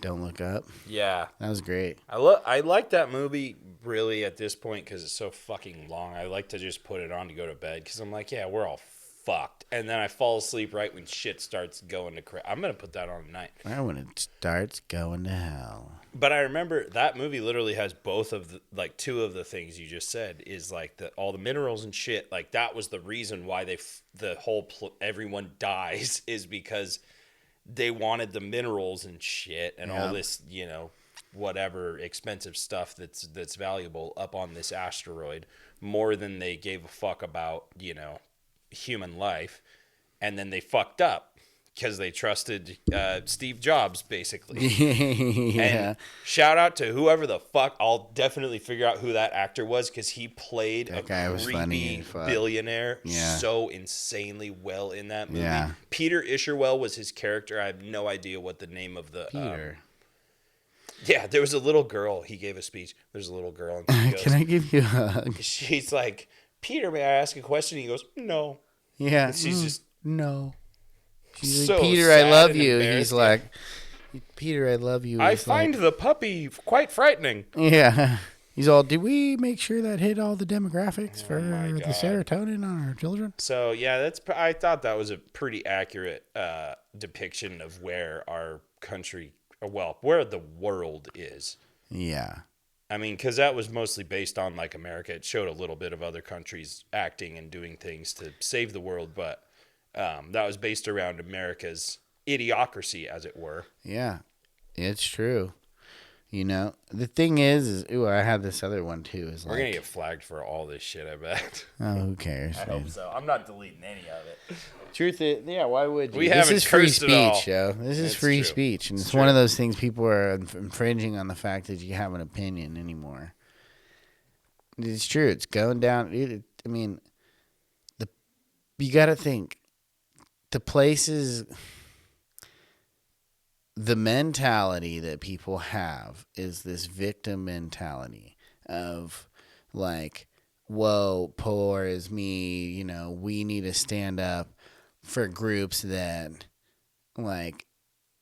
Don't Look Up. Yeah, That was great. I like that movie really at this point because it's so fucking long. I like to just put it on to go to bed because I'm like, yeah, we're all fucked, and then I fall asleep right when shit starts going to crap. I'm gonna put that on tonight. Right when it starts going to hell. But I remember that movie literally has both of the, like, two of the things you just said is like all the minerals and shit. Like that was the reason why everyone dies is because they wanted the minerals and shit and all this, whatever expensive stuff that's valuable up on this asteroid more than they gave a fuck about, human life. And then they fucked up because they trusted Steve Jobs, basically. Yeah. And shout out to whoever the fuck. I'll definitely figure out who that actor was because he played That guy was funny. billionaire Yeah. so insanely well in that movie. Yeah. Peter Isherwell was his character. I have no idea what the name of the... Peter. yeah, there was a little girl. He gave a speech. There's a little girl. And he goes, Can I give you a hug? she's like, Peter, may I ask a question? He goes, no. Yeah. And she's just... No. She's so like, Peter, sad I love and you. embarrassed. He's like, Peter, I love you. I He's find like, the puppy quite frightening. yeah. He's all, did we make sure that hit all the demographics for my the God. serotonin on our children? So yeah, I thought that was a pretty accurate depiction of where our country, where the world is. Yeah. I mean, because that was mostly based on like America. It showed a little bit of other countries acting and doing things to save the world, but that was based around America's idiocracy, as it were. Yeah. It's true. The thing is I had this other one too. Is We're gonna get flagged for all this shit, I bet. oh, who cares? I hope so. I'm not deleting any of it. Truth is, yeah, why would you? We This haven't is free cursed at all. speech, yo. This is It's free true. speech. And It's it's one true. of those things people are infringing on the fact that you have an opinion anymore. It's true. It's going down. I mean, you got to think. The places, the mentality that people have is this victim mentality of like, whoa, poor is me. We need to stand up for groups that like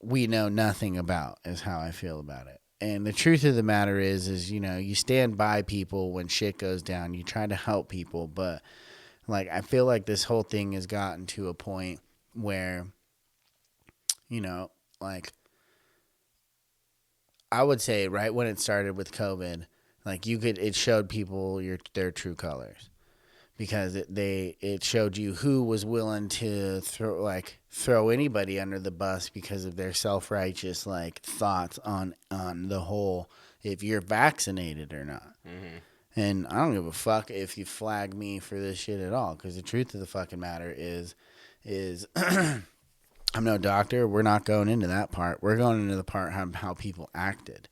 we know nothing about is how I feel about it. And the truth of the matter is you stand by people when shit goes down. You try to help people, but like I feel like this whole thing has gotten to a point where like I would say right when it started with COVID, like it showed people their true colors. Because it showed you who was willing to throw anybody under the bus because of their self-righteous like thoughts on the whole if you're vaccinated or not. Mm-hmm. And I don't give a fuck if you flag me for this shit at all, because the truth of the fucking matter is I'm no doctor. We're not going into that part. We're going into the part how people acted.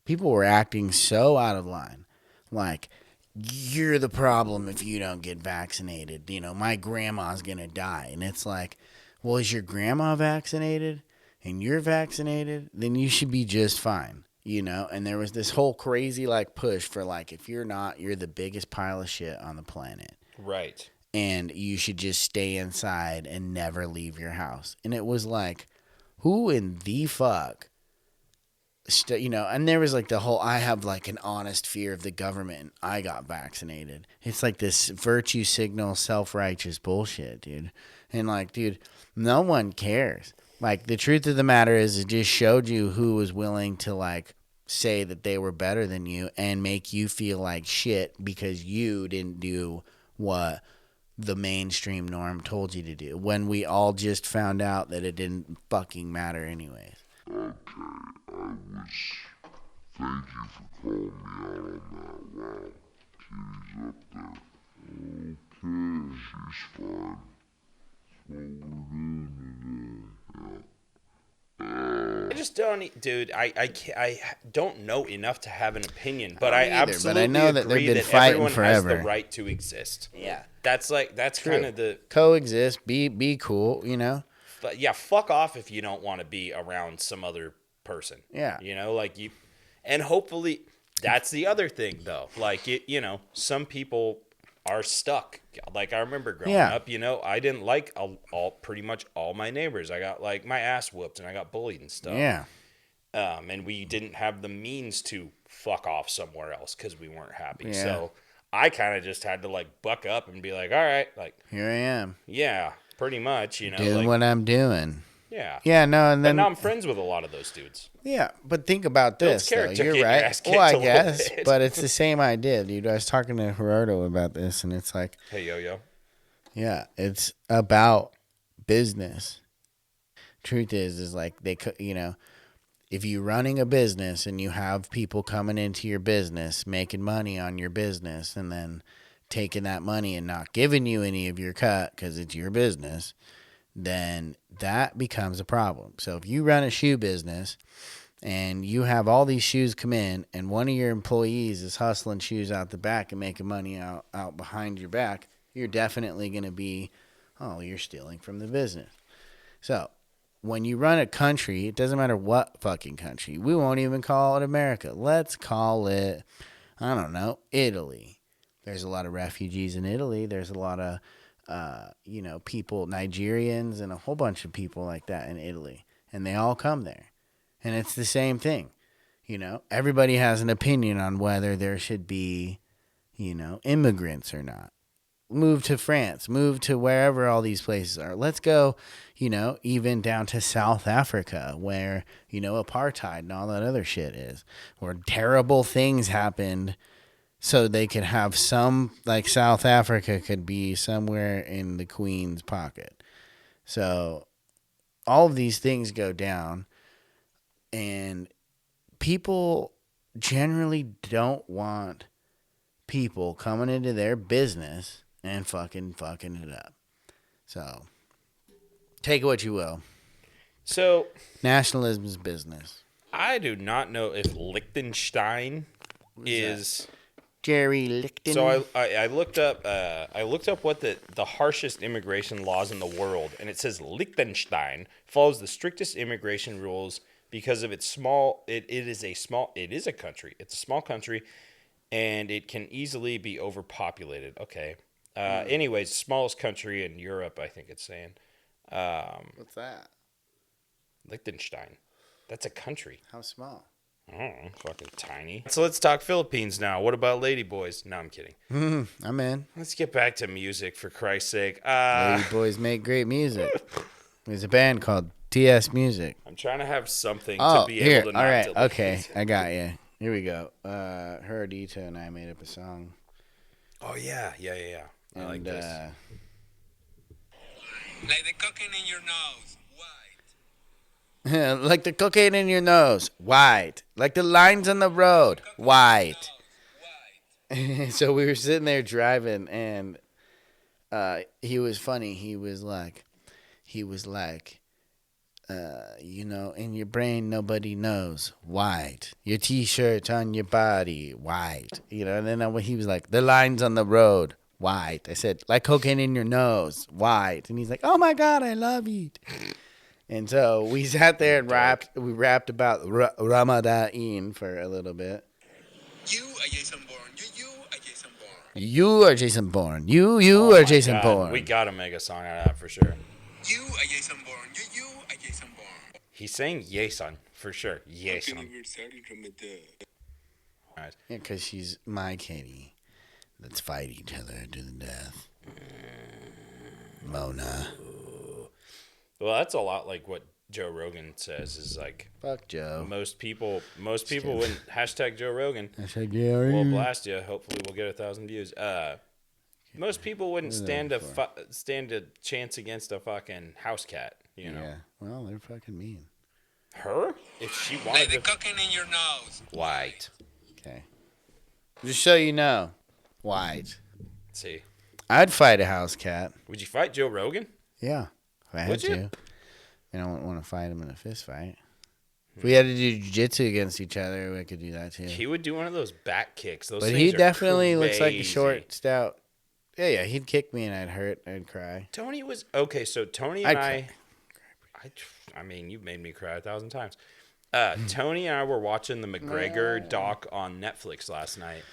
People were acting so out of line, like, you're the problem if you don't get vaccinated. My grandma's going to die. And it's like, well, is your grandma vaccinated and you're vaccinated? Then you should be just fine, And there was this whole crazy like push for like, if you're not, you're the biggest pile of shit on the planet. Right. And you should just stay inside and never leave your house. And it was like, who in the fuck? And there was like the whole, I have like an honest fear of the government and I got vaccinated. It's like this virtue signal, self-righteous bullshit, dude. And like, dude, no one cares. Like, the truth of the matter is it just showed you who was willing to like say that they were better than you and make you feel like shit because you didn't do what the mainstream norm told you to do when we all just found out that it didn't fucking matter anyways. Thank you for calling me out on that. Wow. Kitty's up there. Okay, she's fine. That's what we're doing today. Yeah. I just don't, dude. I don't know enough to have an opinion, but I I don't either, absolutely but I know that they've agree been that fighting everyone forever. has the right to exist. Yeah. That's kind of the. Coexist, be cool, But yeah, fuck off if you don't want to be around some other person. Yeah. Like you, and hopefully that's the other thing though. Like some people are stuck. Like I remember growing Yeah. up, you know, I didn't like pretty much all my neighbors. I got like my ass whooped and I got bullied and stuff. Yeah. And we didn't have the means to fuck off somewhere else because we weren't happy. Yeah. So I kind of just had to like buck up and be like, all right, like, Here I am. yeah, pretty much, you know, Doing like, what I'm doing. yeah. Yeah, no, and But then now I'm friends with a lot of those dudes. yeah, but think about Builds this though. character, You're getting your right. ass Well, I kicked a little guess, bit. but it's the same idea, dude. I was talking to Gerardo about this, and it's like, Hey, yo. yeah, it's about business. Truth is like they could, you know, if you're running a business and you have people coming into your business, making money on your business, and then taking that money and not giving you any of your cut because it's your business, then that becomes a problem. So if you run a shoe business and you have all these shoes come in and one of your employees is hustling shoes out the back and making money out behind your back, you're definitely going to be, oh, you're stealing from the business. So when you run a country, it doesn't matter what fucking country. We won't even call it America. Let's call it, I don't know, Italy. There's a lot of refugees in Italy. There's a lot of, you know, people, Nigerians, and a whole bunch of people like that in Italy. And they all come there. And it's the same thing. You know, everybody has an opinion on whether there should be, you know, immigrants or not. Move to France, move to wherever all these places are. Let's go, you know, even down to South Africa where, you know, apartheid and all that other shit is, where terrible things happened so they could have some, like South Africa could be somewhere in the Queen's pocket. So all of these things go down, and people generally don't want people coming into their business and fucking it up. So take what you will. So Nationalism is business. I do not know if Liechtenstein is. Jerry Lichten. So I looked up what the harshest immigration laws in the world, and it says Liechtenstein follows the strictest immigration rules because of its small. It is a country. It's a small country, and it can easily be overpopulated. Okay. Anyways, smallest country in Europe, I think it's saying. What's that? Liechtenstein. That's a country. How small? I don't know, fucking tiny. So let's talk Philippines now. What about Ladyboys? No, I'm kidding. I'm in. Let's get back to music, for Christ's sake. Lady Boys make great music. There's a band called TS Music. I'm trying to have something Oh, to be here. able to All not right. delete. Okay. I got you. Here we go. Herodita and I made up a song. Oh, yeah. I like And, this. Like the cocaine in your nose. White. like the cocaine in your nose, white. Like the lines on the road, white. White. So we were sitting there driving, and he was funny. He was like, you know, in your brain nobody knows, white. Your T-shirt on your body, white. You know, and then he was like, the lines on the road, white. I said, like cocaine in your nose, white. And he's like, oh my God, I love it. And so we sat there and rapped about Ramadan for a little bit. You are Jason Bourne. You are Jason Bourne. You are Jason Bourne. You Oh are my Jason God, Bourne. We got to make a song out of that for sure. You are Jason Bourne. You are Jason Bourne. He's saying Yeson for sure. Happy Yeson. anniversary from the dead. Right. Yeah, because she's my kitty. Let's fight each other to the death. Mona. Well, that's a lot like what Joe Rogan says. Is like Fuck Joe. most people wouldn't hashtag Joe Rogan. Hashtag Gary. We'll blast you. Hopefully, we'll get 1,000 views. Most people wouldn't stand a chance against a fucking house cat. You know, Yeah. Well, they're fucking mean. her if she Like wanted the to. cocaine in your nose. White. Okay. Just so you know, white. Let's see, I'd fight a house cat. would you fight Joe Rogan? Yeah. If I had Would you? to. I don't want to fight him in a fist fight. If we had to do jiu-jitsu against each other, we could do that too. He would do one of those back kicks. Those But things he are definitely looks like a crazy. short, stout. Yeah, he'd kick me and I'd hurt. I'd cry. Tony was okay. So Tony and I mean, you've made me cry 1,000 times. Tony and I were watching the McGregor doc on Netflix last night,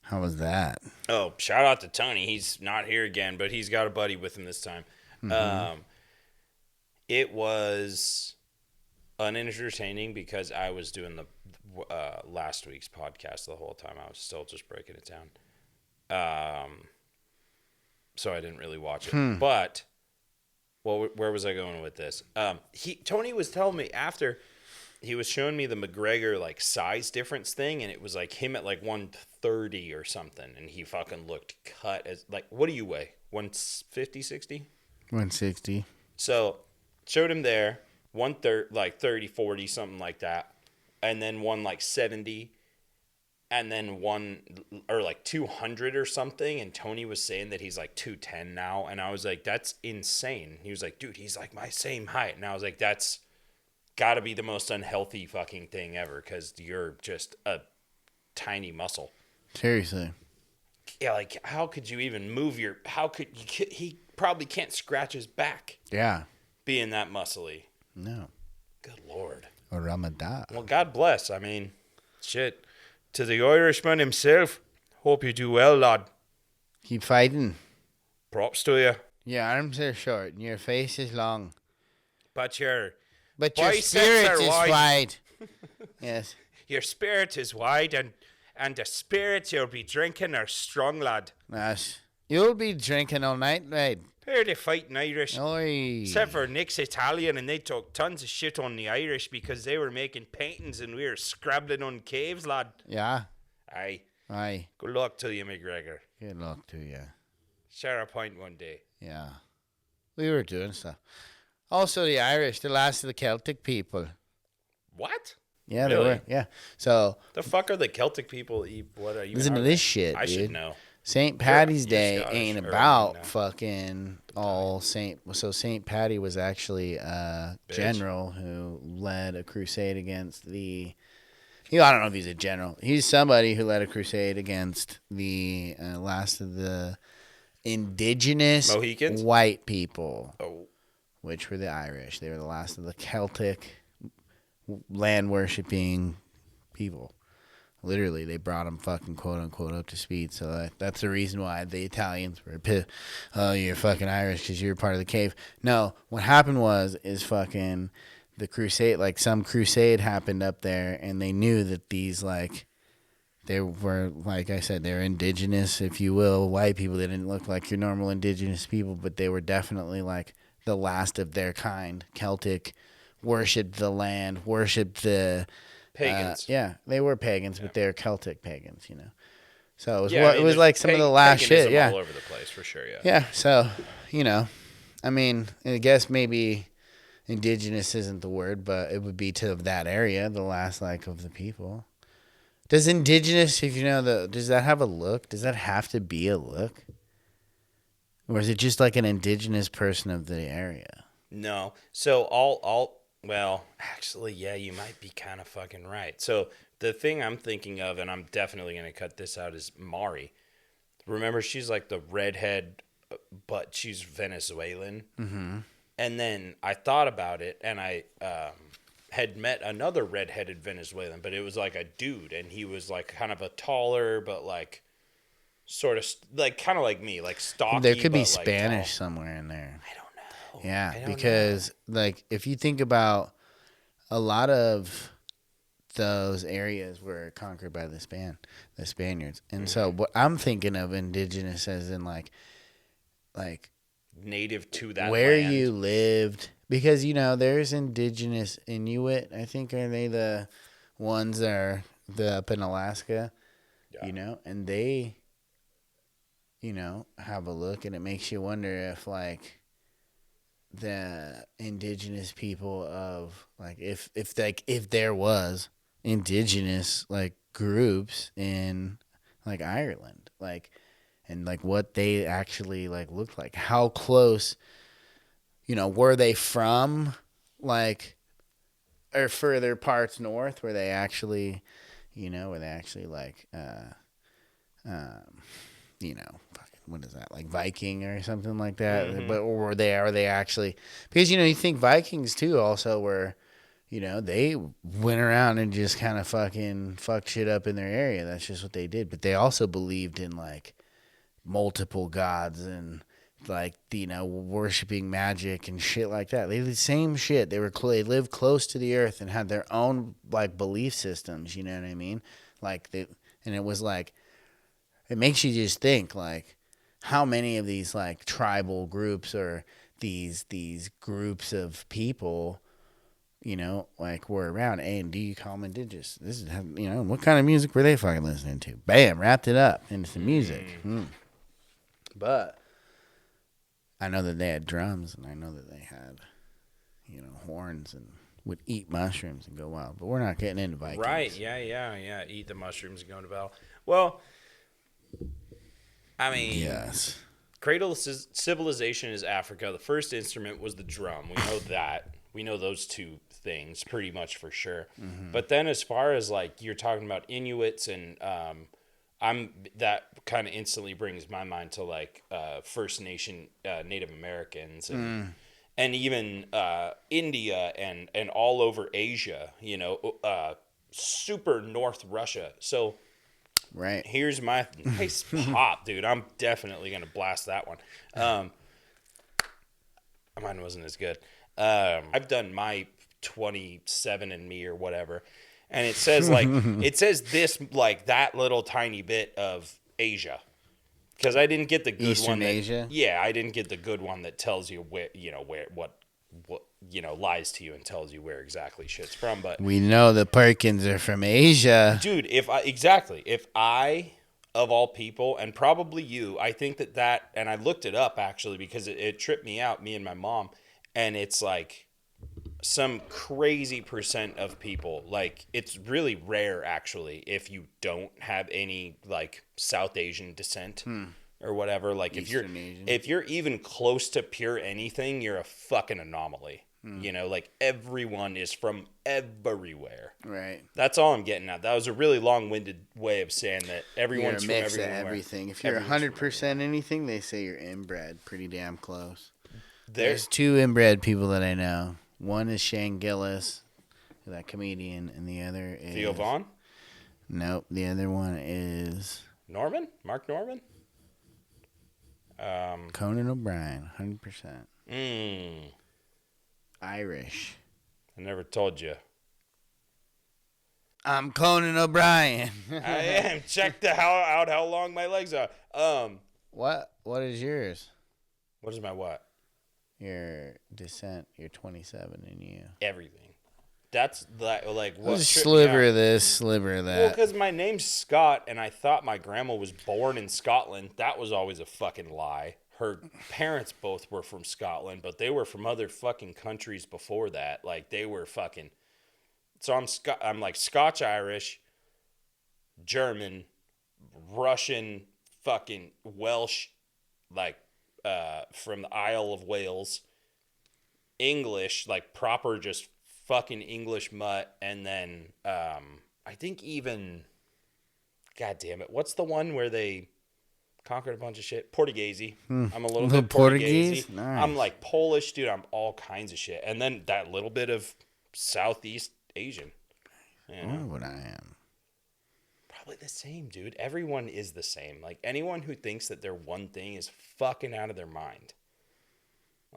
How was that? Oh, shout out to Tony. He's not here again, but he's got a buddy with him this time. It was unentertaining because I was doing the last week's podcast the whole time. I was still just breaking it down. So I didn't really watch it. But, well, where was I going with this? Tony was telling me after he was showing me the McGregor like size difference thing, and it was like him at like 130 or something, and he fucking looked cut as like, what do you weigh? 150, 60? 160. So showed him there, 130, like 30, 40, something like that, and then one like 70, and then one or like 200 or something. And Tony was saying that he's like 210 now, and I was like, that's insane. He was like, dude, he's like my same height, and I was like, that's got to be the most unhealthy fucking thing ever because you're just a tiny muscle. Seriously. Yeah, like how could you even move your? How could you? He probably can't scratch his back. Yeah. Being that muscly. No. Good Lord. Or Ramadan. Well, God bless. I mean, shit. To the Irishman himself, hope you do well, lad. Keep fighting. Props to you. Your arms are short and your face is long. But your Biceps spirit is wide. Yes. Your spirit is wide, and the spirits you'll be drinking are strong, lad. Yes. You'll be drinking all night, lad. They're the fighting Irish. Oi. Except for Nick's Italian, and they took tons of shit on the Irish because they were making paintings and we were scrabbling on caves, lad. Yeah. Aye. Aye. Good luck to you, McGregor. Good luck to you. Share a pint one day. Yeah. We were doing stuff. Also, the Irish, the last of the Celtic people. What? Yeah, Really? they were. Yeah. So, The fuck are the Celtic people? What are you? listen to this shit, I dude. should know. St. Patty's you're Day Scottish, ain't or about no. fucking all Saint. So St. Patty was actually a Bitch. general who led a crusade against the. I don't know if he's a general. He's somebody who led a crusade against the last of the indigenous Mohicans? white people, Oh, which were the Irish. They were the last of the Celtic land worshipping people. Literally, they brought them fucking quote unquote up to speed. So that's the reason why the Italians were pissed. Oh, you're fucking Irish because you're part of the cave. No, what happened is fucking the crusade, like some crusade happened up there, and they knew that these, like, they were, like I said, they're indigenous, if you will, white people. They didn't look like your normal indigenous people, but they were definitely like the last of their kind. Celtic, worshipped the land, worshipped the pagans. yeah, they were pagans, but they were Celtic pagans, you know. So it was, Yeah, I mean, it was there's like some of the last shit, paganism yeah. all over the place for sure. Yeah. Yeah, so, you know, I mean, I guess maybe indigenous isn't the word, but it would be to that area, the last, like, of the people. Does indigenous, if you know, does that have a look? Does that have to be a look? Or is it just like an indigenous person of the area? No. So well, actually, yeah, you might be kind of fucking right. So the thing I'm thinking of, and I'm definitely going to cut this out, is Mari. Remember, she's like the redhead, but she's Venezuelan. Mm-hmm. And then I thought about it, and I had met another redheaded Venezuelan, but it was like a dude, and he was like kind of a taller, but like sort of like kind of like me, like stocky. There could be but, Spanish tall. somewhere in there. I don't know. Yeah, I don't because like if you think about a lot of those areas were conquered by the Spaniards, and so what I'm thinking of indigenous as in like native to that where land. you lived, because you know there's indigenous Inuit. I think are they the ones that are up in Alaska, Yeah. you know, and they, you know, have a look, and it makes you wonder if like the indigenous people of like if there was indigenous like groups in like Ireland, like, and like what they actually like looked like, how close, you know, were they from like or further parts north where they actually, you know, where they actually like you know, what is that, like Viking or something like that? Mm-hmm. But or are they actually, because you know you think Vikings too also were, they went around and just kind of fucking fucked shit up in their area. That's just what they did. But they also believed in like multiple gods and like worshiping magic and shit like that. They did the same shit. They lived close to the earth and had their own like belief systems. You know what I mean? And it was like, it makes you just think like how many of these like tribal groups or these groups of people, like were around. A and D commented, just this is what kind of music were they fucking listening to? Bam, wrapped it up into some music. But I know that they had drums, and I know that they had, horns, and would eat mushrooms and go wild. But we're not getting into Vikings. Right, yeah. Eat the mushrooms and go to battle. Well, I mean, yes. Cradle of civilization is Africa. The first instrument was the drum. We know that. We know those two things pretty much for sure. Mm-hmm. But then as far as like you're talking about Inuits and that kind of instantly brings my mind to like First Nation Native Americans and even India and all over Asia, super North Russia. So right, here's my nice pop, dude. I'm definitely going to blast that one. Mine wasn't as good. I've done my 27 and me or whatever. And it says this, like that little tiny bit of Asia. Because I didn't get the good Eastern one. Asia? Yeah, I didn't get the good one that tells you where, what lies to you and tells you where exactly shit's from. But we know the Perkins are from Asia. Dude, if I, of all people, and probably you, I think that, and I looked it up actually because it tripped me out, me and my mom, and it's like some crazy percent of people, like it's really rare actually if you don't have any like South Asian descent or whatever. Like Eastern Asian. if you're even close to pure anything, you're a fucking anomaly. Like everyone is from everywhere. Right. That's all I'm getting at. That was a really long-winded way of saying that everyone's you're a mix from of everywhere. everything. If you're 100% anything, they say you're inbred. Pretty damn close. There's two inbred people that I know. One is Shane Gillis, that comedian, and the other is Theo Vaughn? Nope. The other one is Norman? Mark Norman? Conan O'Brien, 100%. Irish. I never told you. I'm Conan O'Brien. I am. Check out how long my legs are. What is yours? What is my what? Your descent, your 27 and you. Everything. That's like what? There's a sliver of this, sliver of that. Well, because my name's Scott, and I thought my grandma was born in Scotland. That was always a fucking lie. Her parents both were from Scotland, but they were from other fucking countries before that. Like they were fucking. So I'm like Scotch Irish, German, Russian, fucking Welsh, like from the Isle of Wales, English, like proper just fucking English mutt, and then I think even, god damn it, what's the one where they conquered a bunch of shit? Portuguese. I'm a little bit Portuguese. Nice. I'm like Polish, dude. I'm all kinds of shit, and then that little bit of Southeast Asian. I wonder what I am. Probably the same, dude. Everyone is the same. Like anyone who thinks that they're one thing is fucking out of their mind.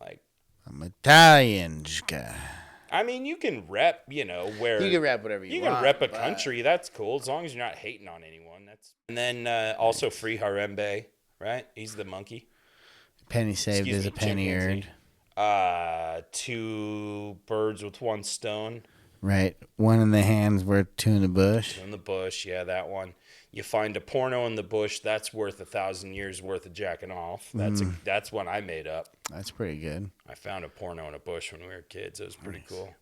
Like I'm Italian guy. I mean, you can rep, where you can rep whatever you want. You can rep a country. That's cool as long as you're not hating on anyone. And then also Free Harembe, right? He's the monkey. Penny saved is a penny earned. 2 birds with 1 stone. Right. 1 in the hand's worth 2 in the bush. 2 in the bush, yeah, that one. You find a porno in the bush, that's worth 1,000 years worth of jacking off. That's one I made up. That's pretty good. I found a porno in a bush when we were kids. It was pretty cool.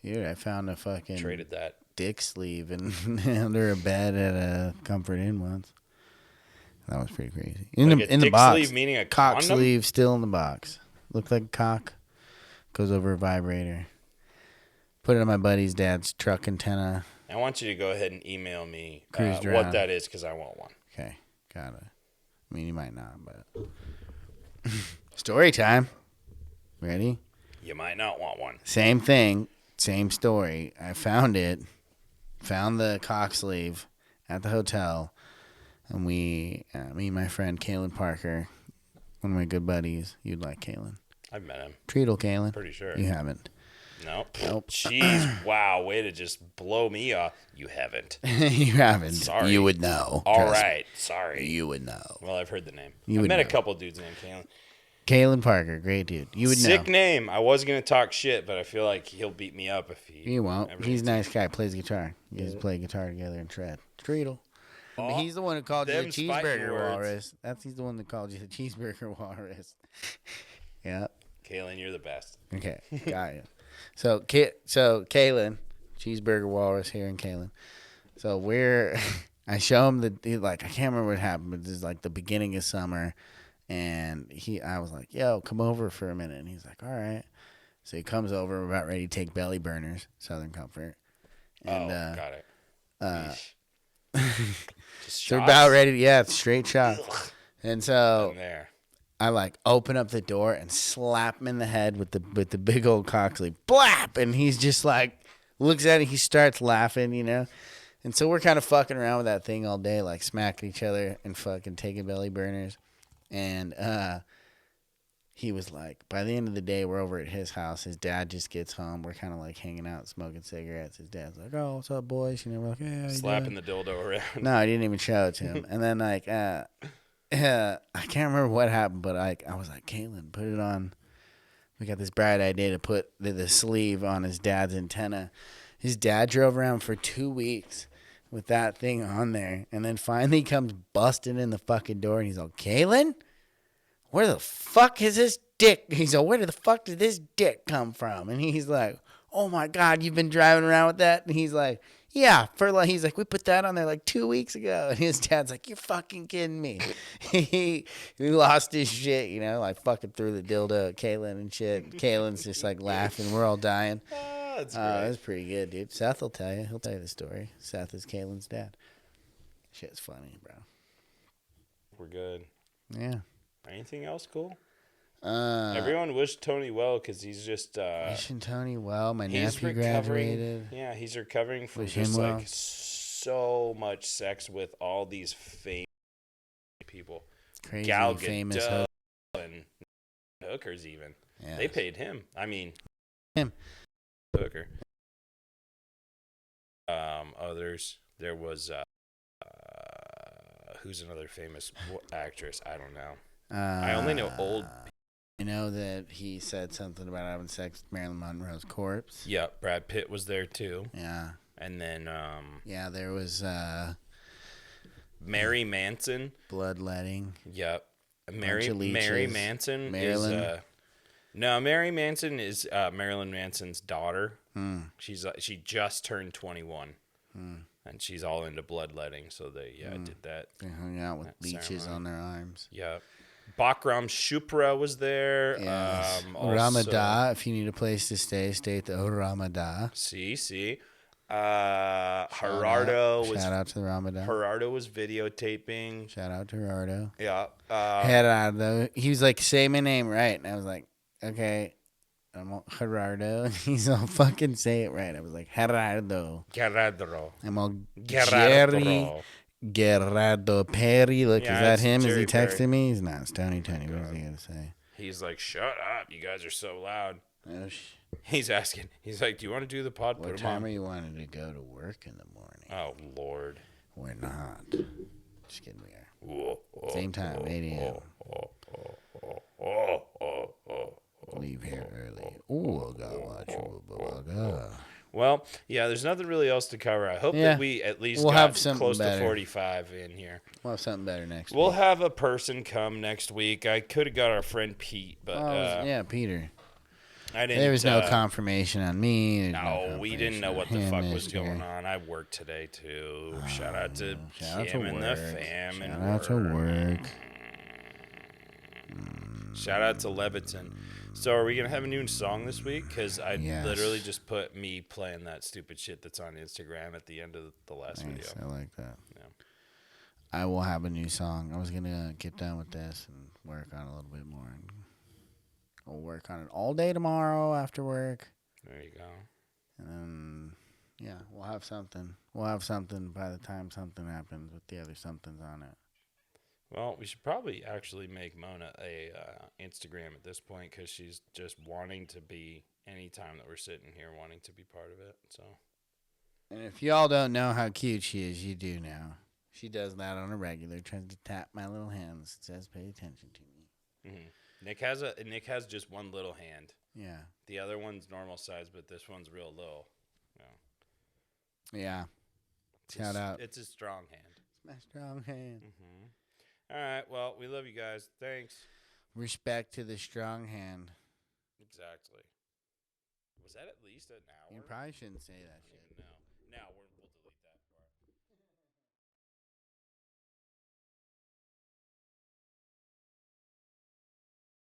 Dude, I found a fucking traded that dick sleeve under a bed at a Comfort Inn once. That was pretty crazy. In the box. Sleeve meaning a cock condom? Sleeve still in the box. Looked like a cock. Goes over a vibrator. Put it on my buddy's dad's truck antenna. I want you to go ahead and email me what that is because I want one. Okay, got it. I mean, you might not, but Story time. Ready? You might not want one. Same thing. Same story. I found the cock sleeve at the hotel, and me and my friend Kalen Parker, one of my good buddies. You'd like Kalen. I've met him. Treatle Kalen. Pretty sure. You haven't. Nope. Nope. Jeez, wow, way to just blow me off. You haven't. You haven't. Sorry. You would know. All right. Sorry. You would know. Well, I've heard the name. You I've would met a know. couple dudes named Kalen. Kalen Parker, great dude. You would Sick know. name. I was going to talk shit, but I feel like he'll beat me up if he... He won't. ever He's a needs nice guy. Plays guitar. You guys play guitar together and shred. Treatle. Oh, He's the one who called you the them's fighting cheeseburger words. walrus. He's the one that called you the cheeseburger walrus. Yeah. to. Kalen, you're the best. Okay. Got you. So Kalen, cheeseburger walrus here in Kalen. So I show him I can't remember what happened, but this is like the beginning of summer, and I was like, "Yo, come over for a minute," and he's like, "All right." So he comes over. We're about ready to take belly burners, Southern Comfort, and got it. Just so we're shots? about ready. Yeah, it's straight shot. And so I'm there. I like open up the door and slap him in the head with the big old cock sleeve. Blap! And he's just like looks at it. He starts laughing, And so we're kind of fucking around with that thing all day, like smacking each other and fucking taking belly burners. And he was like, by the end of the day, we're over at his house. His dad just gets home. We're kind of like hanging out, smoking cigarettes. His dad's like, "Oh, what's up, boys?" We're like, "Yeah, Slapping the dildo around. No, I didn't even show it to him. And then I can't remember what happened, but I was like, "Caitlin, put it on." We got this bright idea to put the sleeve on his dad's antenna. His dad drove around for 2 weeks with that thing on there, and then finally comes busting in the fucking door, and he's like, "Caitlin, where the fuck is this dick?" He's like, "Where the fuck did this dick come from?" And he's like, "Oh my God, you've been driving around with that?" And he's like, "Yeah, he's like, we put that on there like 2 weeks ago." And his dad's like, "You're fucking kidding me." he lost his shit, like fucking threw the dildo at Kaylin and shit. Kaylin's just like laughing. We're all dying. That's great. That's pretty good, dude. Seth will tell you. He'll tell you the story. Seth is Kaylin's dad. Shit's funny, bro. We're good. Yeah. Anything else cool? Everyone wish Tony well because he's just wishing Tony well. My he's nephew recovering. graduated. Yeah, he's recovering from Wish him just well. like so much sex with all these famous people. Crazy Gal famous Gadot and hookers even. Yeah. They paid him. I mean, him. Hooker. Others. There was who's another famous actress? I don't know. I only know old. I know that he said something about having sex with Marilyn Monroe's corpse. Yeah, Brad Pitt was there too. Yeah. And then Yeah, there was Mary Manson. bloodletting. Yep. Bunch of Mary leeches. Manson Marilyn. is no, Mary Manson is Marilyn Manson's daughter. Hmm. She just turned 21. Hmm. And she's all into bloodletting, so they did that. They hung out with That leeches ceremony. on their arms. Yeah. Bakram Chopra was there. Yes. Also, Ramada, if you need a place to stay at the Ramada. See. Gerardo was Shout out to the Ramada. Gerardo was videotaping. Shout out to Gerardo. Yeah. Gerardo. He was like, "Say my name right." And I was like, "Okay." I'm all Gerardo. And he's all fucking say it right. I was like, Gerardo. Gerardo. I'm all Jerry Gerardo Perry. Look, Yeah, is that it's him? Jerry Is he texting Perry. me? He's not. It's Tony. What is he going to say? He's like, "Shut up! You guys are so loud." Oh, He's asking. He's like, "Do you want to do the pod?" what Put him time on. are you wanting to go to work in the morning? Oh Lord. We're not. Just kidding. We are. Whoa, whoa, Same time, 8 a.m. oh. Leave here early. Ooh, I gotta watch you. Well, yeah, there's nothing really else to cover. I hope Yeah. that we at least We'll got have something close better. to 45 in here. We'll have something better next We'll week. have a person come next week. I could have got our friend Pete, but Yeah, Peter. I didn't. There was no confirmation on me. There's No, we didn't know what the confirmation fuck on was him going this year. on. I worked today too. Shout out to Shout out Kim to and work. the fam and Shout out to work. Shout out to Leviton. So are we gonna have a new song this week? Because I Yes. literally just put me playing that stupid shit that's on Instagram at the end of the last Nice, video. I like that. Yeah. I will have a new song. I was gonna get done with this and work on it a little bit more. And I'll work on it all day tomorrow after work. There you go. And then, yeah, we'll have something. We'll have something by the time something happens with the other somethings on it. Well, we should probably actually make Mona a Instagram at this point because she's just wanting to be, anytime that we're sitting here, wanting to be part of it. So. And if y'all don't know how cute she is, you do now. She does that on a regular, tries to tap my little hands. It says, pay attention to me. Mm-hmm. Nick has just one little hand. Yeah. The other one's normal size, but this one's real little. Yeah. Shout out. It's a strong hand. It's my strong hand. Mm-hmm. All right. Well, we love you guys. Thanks. Respect to the strong hand. Exactly. Was that at least an hour? You probably shouldn't say that shit. No. Now we're